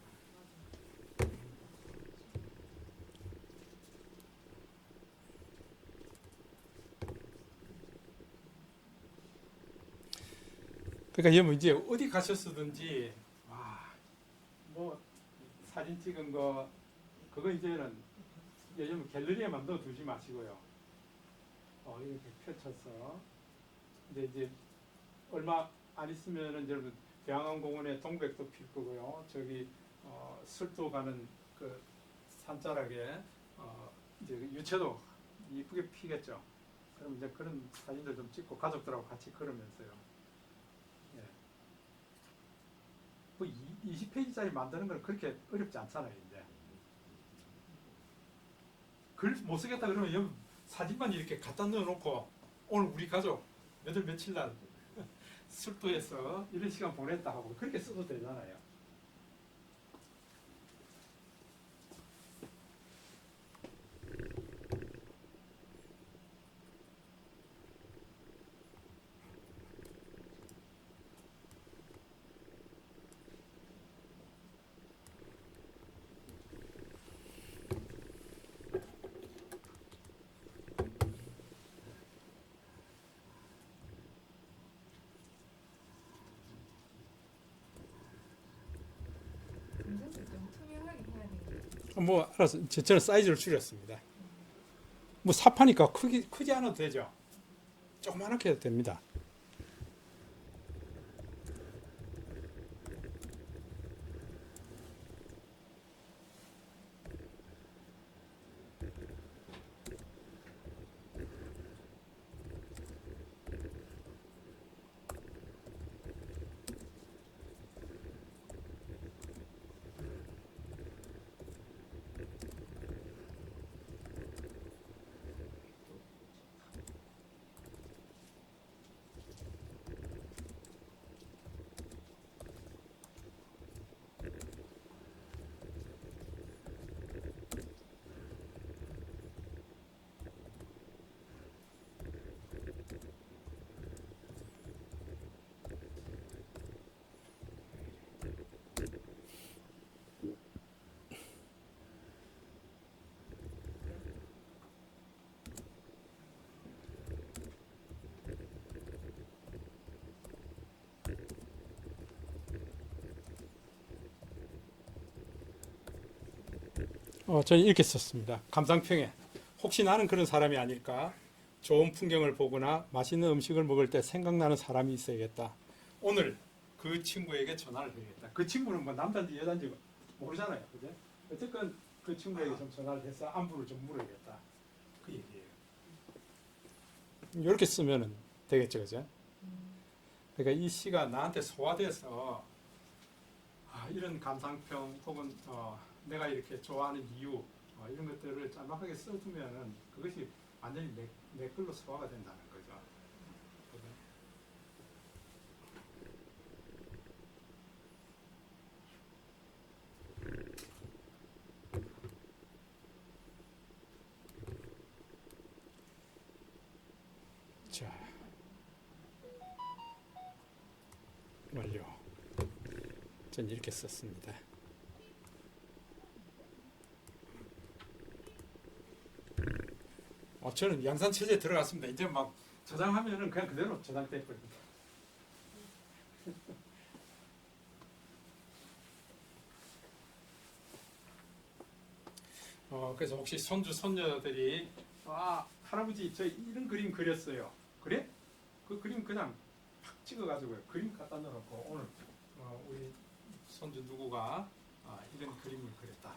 그러니까 여러분 이제 어디 가셨든지 뭐 사진 찍은 거 그거 이제는 요즘 갤러리에만 넣어두지 마시고요. 이렇게 펼쳐서 이제 얼마 안 있으면은 여러분 대왕항공원에 동백도 필 거고요. 저기 술도 가는 그 산자락에 이제 유채도 이쁘게 피겠죠. 그럼 이제 그런 사진들 좀 찍고 가족들하고 같이 걸으면서요. 예. 뭐 20페이지짜리 만드는 건 그렇게 어렵지 않잖아요. 이제 글 못 쓰겠다 그러면 여기 사진만 이렇게 갖다 넣어놓고 오늘 우리 가족 몇월 며칠 날 술도에서 이런 시간 보냈다 하고 그렇게 써도 되잖아요. 검정색 좀 투명하게 해야 되겠네. 뭐 알아서 저는 사이즈를 줄였습니다. 뭐 삽하니까 크지 않아도 되죠. 조그맣게 해도 됩니다. 저는 이렇게 썼습니다. 감상평에 혹시 나는 그런 사람이 아닐까? 좋은 풍경을 보거나 맛있는 음식을 먹을 때 생각나는 사람이 있어야겠다. 오늘 그 친구에게 전화를 해야겠다. 그 친구는 뭐 남자인지 여자인지 모르잖아요. 그죠? 어쨌건 그 친구에게 좀 전화를 해서 안부를 좀 물어야겠다. 그 얘기예요. 이렇게 쓰면 되겠죠. 그죠? 그러니까 이 시가 나한테 소화돼서 이런 감상평 혹은 내가 이렇게 좋아하는 이유 이런 것들을 짤막하게 써두면은 그것이 완전히 내 걸로 소화가 된다는 거죠. 자, 완료. 전 이렇게 썼습니다. 저는 양산 체제에 들어갔습니다. 이제 막 저장하면은 그냥 그대로 저장돼 버립니다. 그래서 혹시 손주 손녀들이 할아버지 저 이런 그림 그렸어요. 그래? 그 그림 그냥 팍 찍어가지고요. 그림 갖다 넣어놓고 오늘 우리 손주 누구가 이런 그림을 그렸다.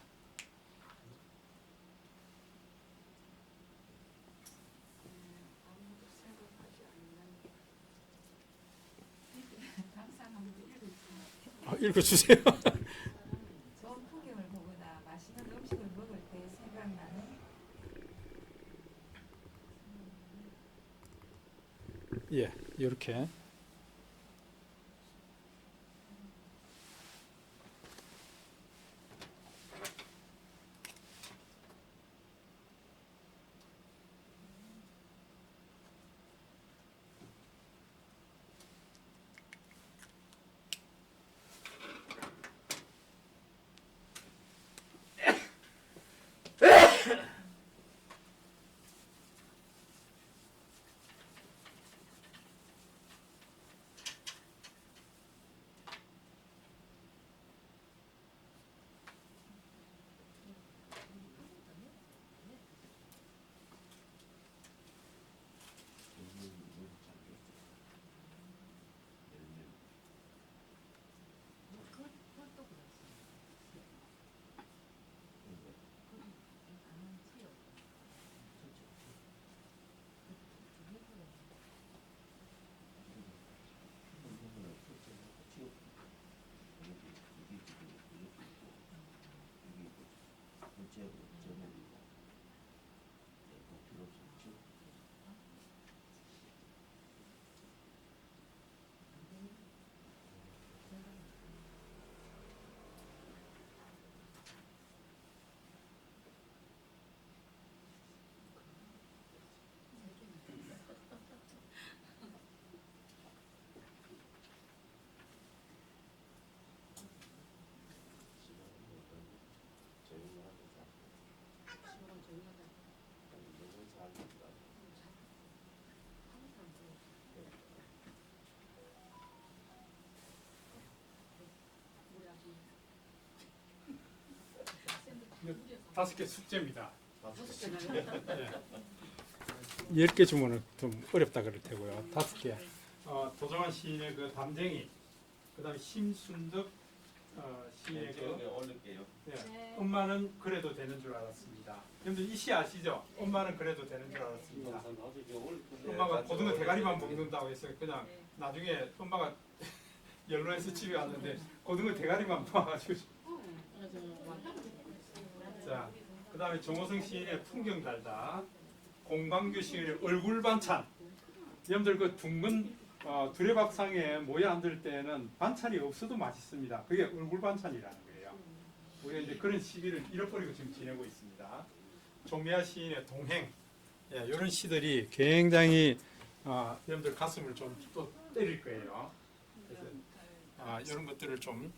감상 한번 읽어주세요. 읽어주세요. 좋은 풍경을 보거나 맛있는 음식을 먹을 때 생각나는 예, 이렇게. 이거 5개 숙제입니다. 10개 주면은 좀 어렵다 그럴 테고요. 5개. 도정환 시인의 그 담쟁이, 그다음에 심순덕 시인의 그 올릴게요. 엄마는 그래도 되는 줄 알았습니다. 여러분들 이 시 아시죠? 엄마는 그래도 되는 줄 알았습니다. 엄마가 고등어 대가리만 먹는다고 했어요. 그냥 나중에 엄마가 연로해서 집에 왔는데 고등어 대가리만 모아가지고. 자, 그 다음에 정호성 시인의 풍경 달다, 공광규 시인의 얼굴 반찬. 여러분들 그 둥근 두레박상에 모여 앉을 때는 반찬이 없어도 맛있습니다. 그게 얼굴 반찬이라는 거예요. 우리가 이제 그런 시기를 잃어버리고 지금 지내고 있습니다. 조미아 시인의 동행, 이런 시들이 굉장히 여러분들 가슴을 좀 또 때릴 거예요. 그래서 이런 것들을 좀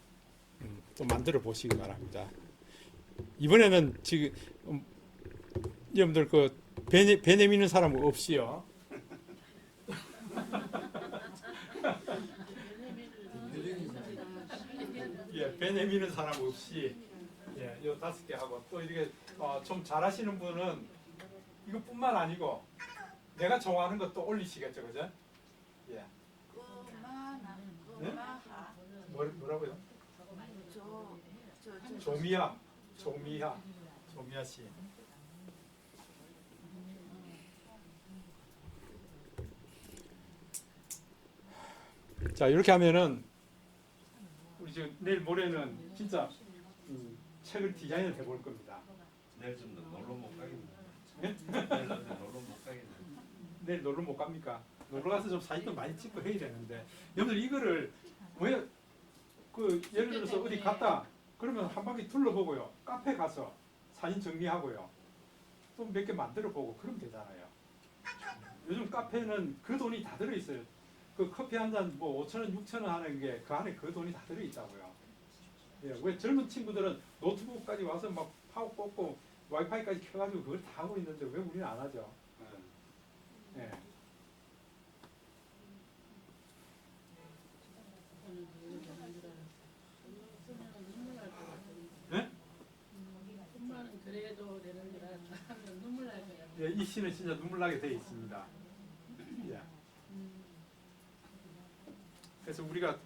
또 만들어 보시기 바랍니다. 이번에는 지금 여러분들 그 배 내미는 사람 없이요. 예, 배 내미는 사람 없이 요 5개 하고 또 이렇게 좀 잘하시는 분은 이것뿐만 아니고 내가 좋아하는 것도 올리시겠죠, 그죠? 예. 뭐라고요? 조미아 씨. 자, 이렇게 하면은 우리 지금 내일 모레는 진짜 책을 디자인을 해볼 겁니다. 내일 좀 놀러 못 가겠네. 네? 내일 놀러 못 가겠네. 내일 놀러 못 갑니까? 놀러 가서 좀 사진도 많이 찍고 해야 되는데, 여러분들 이거를 왜 그 예를 들어서 어디 갔다 그러면 한 바퀴 둘러보고요, 카페 가서 사진 정리하고요, 또 몇 개 만들어 보고 그러면 되잖아요. 요즘 카페는 그 돈이 다 들어 있어요. 그 커피 한 잔 뭐 5,000원, 6,000원 하는 게 그 안에 그 돈이 다 들어 있다고요. 예, 왜 젊은 친구들은 노트북까지 와서 막 파워 꽂고 와이파이까지 켜가지고 그걸 다 하고 있는데 왜 우리는 안 하죠? 예. 글씨는 진짜 눈물 나게 되어 있습니다. 예. 그래서 우리가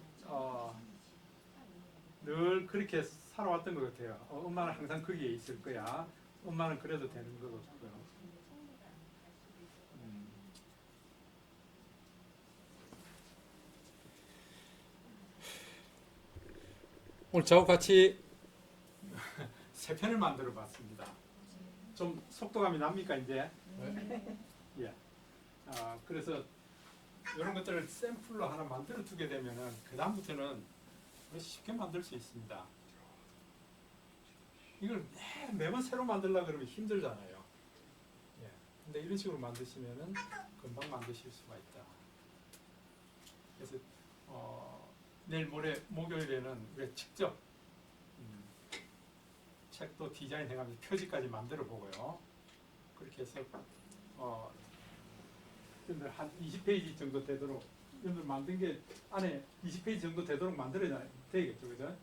늘 그렇게 살아왔던 것 같아요. 엄마는 항상 거기에 있을 거야. 엄마는 그래도 되는 것 같고요. 오늘 저와 같이 세 편을 만들어 봤습니다. 좀 속도감이 납니까 이제? 예. 그래서 이런 것들을 샘플로 하나 만들어 두게 되면은 그 다음부터는 쉽게 만들 수 있습니다. 이걸 매번 새로 만들려고 그러면 힘들잖아요. 예. 근데 이런 식으로 만드시면은 금방 만드실 수가 있다. 그래서 내일 모레 목요일에는 우리가 직접 책도 디자인 해가면서 표지까지 만들어 보고요. 그렇게 해서 여러분들 한 20페이지 정도 되도록 여러분들 만든 게 안에 20페이지 정도 되도록 만들어야 되겠죠, 그죠?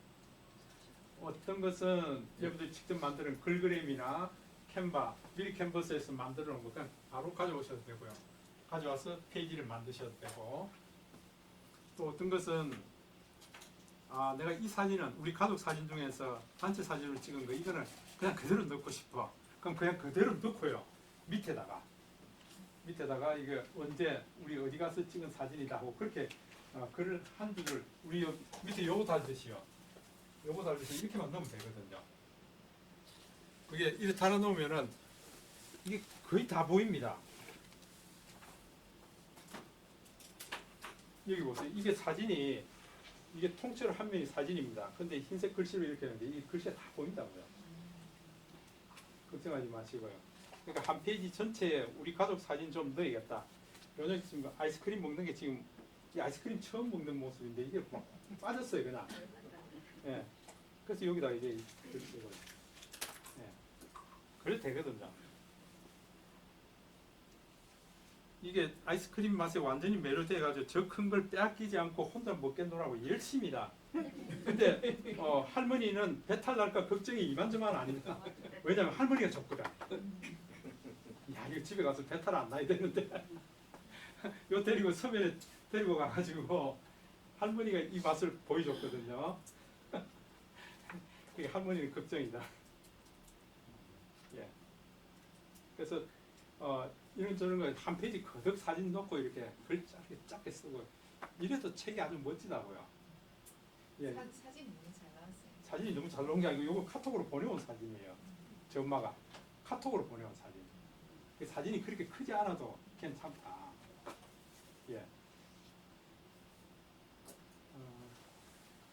어떤 것은 여러분들 직접 만드는 글그램이나 캔바, 미리 캔버스에서 만들어 놓은 거 그냥 바로 가져오셔도 되고요. 가져와서 페이지를 만드셔도 되고, 또 어떤 것은 내가 이 사진은 우리 가족 사진 중에서 단체 사진으로 찍은 거 이거는 그냥 그대로 넣고 싶어. 그럼 그냥 그대로 넣고요. 밑에다가 이게 언제 우리 어디 가서 찍은 사진이다 하고 그렇게 글을 한 줄을 우리 밑에 요거 달듯이요. 요거 달듯이 이렇게만 넣으면 되거든요. 그게 이렇게 달아 놓으면은 이게 거의 다 보입니다. 여기 보세요. 이게 사진이 이게 통째로 한 면이 사진입니다. 근데 흰색 글씨로 이렇게 했는데 이 글씨가 다 보인다고요. 걱정하지 마시고요. 그러니까 한 페이지 전체에 우리 가족 사진 좀 넣어야겠다. 요즘 지금 아이스크림 먹는 게 지금 이 아이스크림 처음 먹는 모습인데 이게 막 빠졌어요 그냥. 예. 그래서 여기다 이제 이거. 예. 그래도 되거든요. 이게 아이스크림 맛에 완전히 매료돼가지고 저 큰 걸 빼앗기지 않고 혼자 먹겠노라고 열심히다. 근데 할머니는 배탈 날까 걱정이 이만저만 아닙니다. 왜냐면 할머니가 줬거든. 야 이거 집에 가서 배탈 안 나야 되는데 요 데리고 서면에 데리고 가가지고 할머니가 이 맛을 보여줬거든요. 그게 할머니는 걱정이다. 예. 그래서 이런저런 거 한 페이지 거듭 사진 넣고 이렇게 글 짧게 쓰고 이래도 책이 아주 멋지다고요. 예. 사진이 너무 잘 나왔어요. 사진이 너무 잘 나온 게 아니고 이거 카톡으로 보내온 사진이에요. 제 엄마가 카톡으로 보내온 사진. 그 사진이 그렇게 크지 않아도 괜찮다. 예.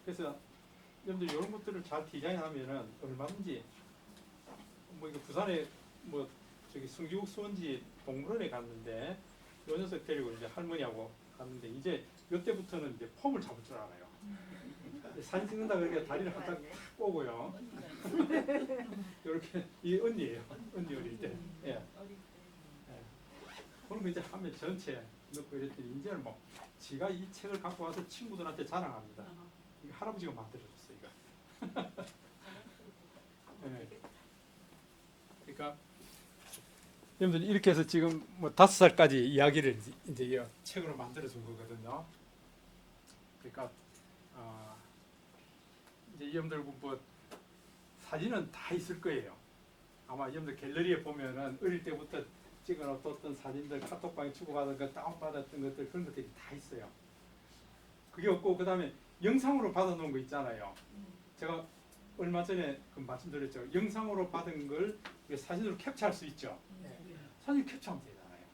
그래서 여러분들 이런 것들을 잘 디자인하면은 얼마든지 뭐 이거 부산에 뭐 저기 승지국 수원지 동물원에 갔는데 요 녀석 데리고 이제 할머니하고 갔는데 이제 이때부터는 이제 폼을 잡을 줄 알아요. 사진 찍는다 그러니까 다리를 한딱 탁 꼬고요. 이렇게 이 언니예요. 언니 어릴 때. 예. 예. 그럼 이제 화면 전체 넣고 이랬더니 이제는 뭐 지가 이 책을 갖고 와서 친구들한테 자랑합니다. 이거 할아버지가 만들어줬어 이거. 예. 그러니까 여러분들 이렇게 해서 지금 뭐 5살까지 이야기를 이제 이 책으로 만들어준 거거든요. 그러니까 이제 여러분들 뭐 사진은 다 있을 거예요. 아마 여러분들 갤러리에 보면은 어릴 때부터 찍어놓았던 사진들, 카톡방에 주고받은 거, 다운받았던 것들 그런 것들이 다 있어요. 그게 없고 그 다음에 영상으로 받아놓은 거 있잖아요. 제가 얼마 전에 그 말씀드렸죠. 영상으로 받은 걸 사진으로 캡처할 수 있죠. 사진 캡처하면 되잖아요.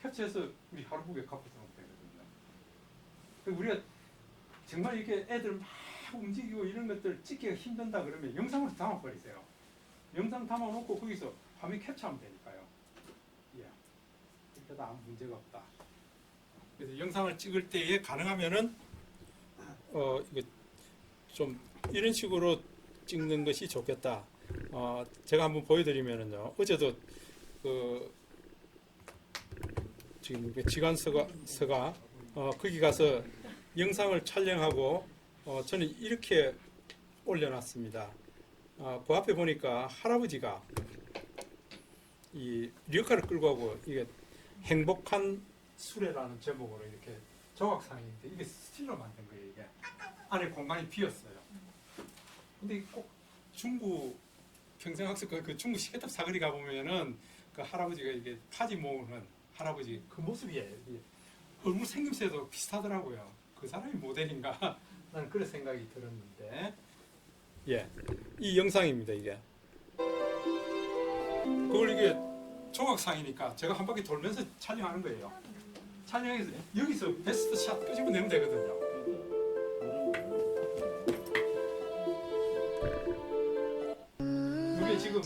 캡처해서 우리 하루북에 갖고 들어오면 되거든요. 우리가 정말 이렇게 애들 막 움직이고 이런 것들 찍기가 힘든다 그러면 영상으로 담아버리세요. 영상 담아놓고 거기서 화면 캡처하면 되니까요. 예. 그렇게 다 아무 문제가 없다. 그래서 영상을 찍을 때에 가능하면은 이거 좀 이런 식으로 찍는 것이 좋겠다. 제가 한번 보여드리면은요. 어제도 지금 지간서가 거기 가서 영상을 촬영하고 저는 이렇게 올려놨습니다. 그 앞에 보니까 할아버지가 이 리어카를 끌고 하고 이게 행복한 수레라는 제목으로 이렇게 조각상인데 이게 스틸로 만든 거예요. 이게 안에 공간이 비었어요. 근데 꼭 중국 평생학습 그 중국 시계탑 사거리 가 보면은 그 할아버지가 이게 파지 모으는 할아버지 그 모습이에요. 이게 얼굴 생김새도 비슷하더라고요. 그 사람이 모델인가? 나는 그런 생각이 들었는데, 예, 이 영상입니다. 이게 그걸 이게 조각상이니까 제가 한 바퀴 돌면서 촬영하는 거예요. 촬영해서 여기서 베스트 샷 끄집어내면 되거든요. 이게 지금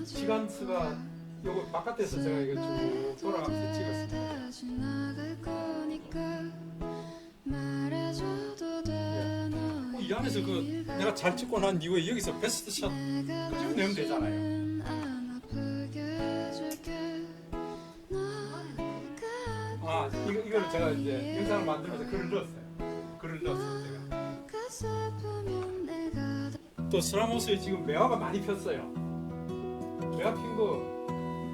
시간수가 요거 바깥에서 제가 이거 쭉 돌아가면서 찍었습니다. 이 안에서 그 내가 잘 찍고 난 이후에 여기서 베스트 샷 끄집어내면 되잖아요. 아, 이거를 제가 이제 영상을 만들면서 글을 넣었어요. 글을 넣었어요, 제가. 또 스라모스에 지금 매화가 많이 폈어요. 매화 핀 거,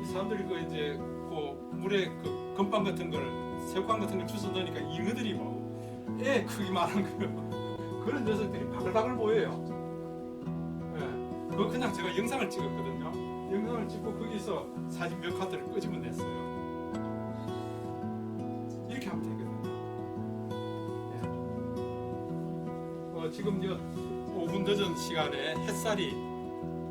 이 사람들이 그 이제 그 물에 그 건빵 같은 걸, 새우깡 같은 걸 주워 넣으니까 잉어들이 뭐, 애 크기만한 거, 그런 녀석들이 바글바글 보여요. 예. 그거 그냥 제가 영상을 찍었거든요. 영상을 찍고 거기서 사진 몇 카드를 끄집어냈어요. 이렇게 하면 되거든요. 예. 지금 5분 늦은 시간에 햇살이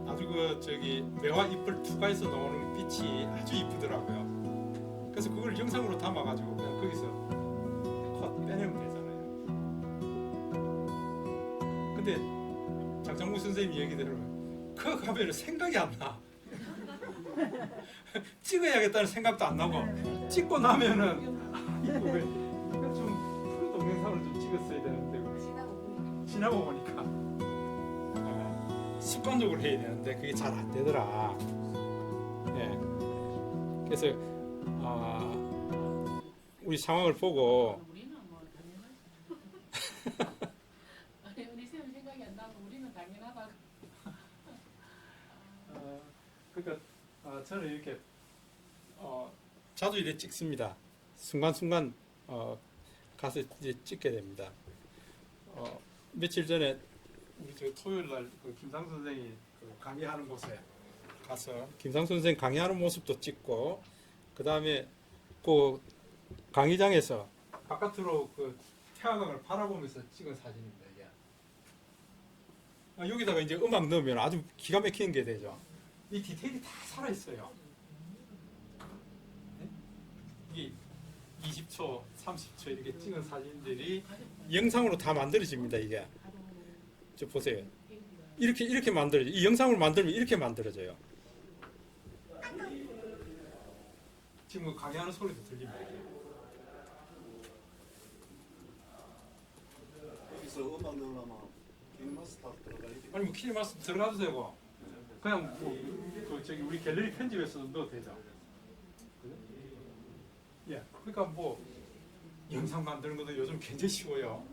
아주 그 저기 매화 잎을 투과해서 나오는 빛이 아주 이쁘더라고요. 그래서 그걸 영상으로 담아가지고 그냥 거기서 컷 빼내면 되잖아요. 근데 장창무 선생님 얘기대로 그 가면은 생각이 안 나. 찍어야겠다는 생각도 안 나고 찍고 나면은 이거 좀 푸른 동영상을 좀 찍었어야 되는데 지나고 보니까 습관적으로 해야 되는데 그게 잘 안 되더라. 예. 그래서 우리 상황을 보고 우리는 뭐 당연하지. 아니 우리 쌤 생각이 안 나고 우리는 당연하다. 그러니까 저는 이렇게 자주 이렇게 찍습니다. 순간순간 가서 이제 찍게 됩니다. 며칠 전에 우리 저 토요일 날그 김상수 선생이 그 강의하는 곳에 가서 김상수 선생 강의하는 모습도 찍고 그 다음에 그 강의장에서 바깥으로 그 태화강을 바라보면서 찍은 사진입니다. 이게. 여기다가 이제 음악 넣으면 아주 기가 막히는 게 되죠. 이 디테일이 다 살아 있어요. 이게 20초, 30초 이렇게 찍은 사진들이 영상으로 다 만들어집니다. 이게. 저 보세요. 이렇게 만들어져. 이 영상을 만들면 이렇게 만들어져요. 지금 강의하는 소리도 들립니다. 여기서 음악 넣으려면 킹마스터 들어가야 돼. 아니 뭐 키니마스 들어가도 되고 그냥 그 저기 우리 갤러리 편집에서도 넣어도 되죠. 그죠? 예. 그러니까 뭐 영상 만드는 것도 요즘 굉장히 쉬워요.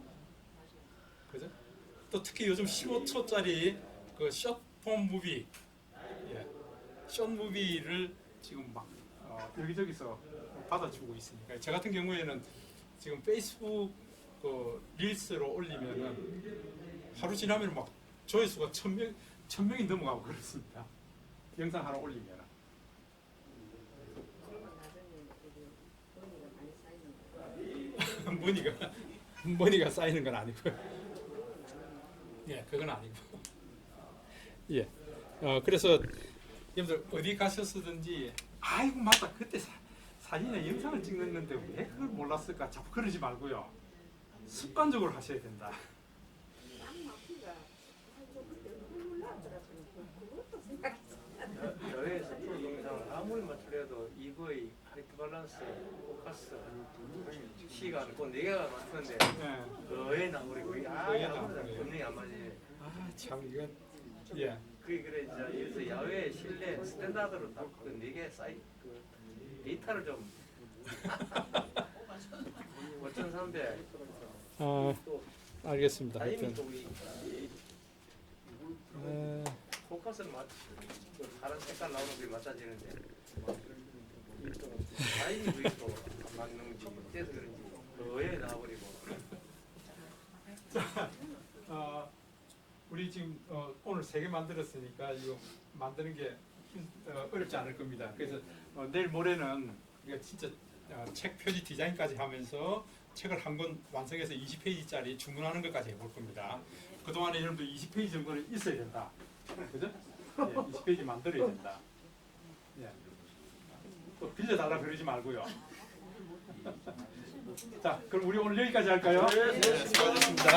그죠? 또 특히 요즘 15초짜리 그 숏폼 무비, 예, 숏 무비를 지금 막 여기저기서 받아주고 있으니까 저 같은 경우에는 지금 페이스북 그 릴스로 올리면은 하루 지나면 막 조회수가 1000명이 넘어가고 그렇습니다. 영상 하나 올리면. 머니가 쌓이는 건 아니고요. 예, 그건 아니고. 예. 그래서 여러분들 어디 가셨든지 아이고 맞다 그때 사진이나 영상을 찍는데 왜 그걸 몰랐을까 자꾸 그러지 말고요. 습관적으로 하셔야 된다. 야외에서 프로 동영상을 아무리 맞추려도 이거의 하이트 밸런스, 포커스, 시간 꼭 4개가 맞추는데 예. 거의 나무리고 거의 아무나 나무리고. 분명히 안 맞지. 참 이건 예. 그게 그래 이제 여기서 야외 실내 스탠다드로 딱그 4개 사이 그 데이터를 좀 5,300 알겠습니다. 타이밍 하여튼 쪽이 포커스는 다른 색깔 나오는 게 맞춰지는데 라인이 왜 또 안 맞는지 그때서 그런지 의외에 나와버리고. 우리 지금 오늘 3개 만들었으니까 이거 만드는 게 어렵지 않을 겁니다. 그래서 내일 모레는 우리가 진짜 책 표지 디자인까지 하면서 책을 한 권 완성해서 20페이지짜리 주문하는 것까지 해볼 겁니다. 그동안에 여러분들 20페이지 정도는 있어야 된다. 그죠? 예, 20페이지 만들어야 된다. 예. 또 빌려달라 그러지 말고요. 자, 그럼 우리 오늘 여기까지 할까요? 네, 수고하셨습니다.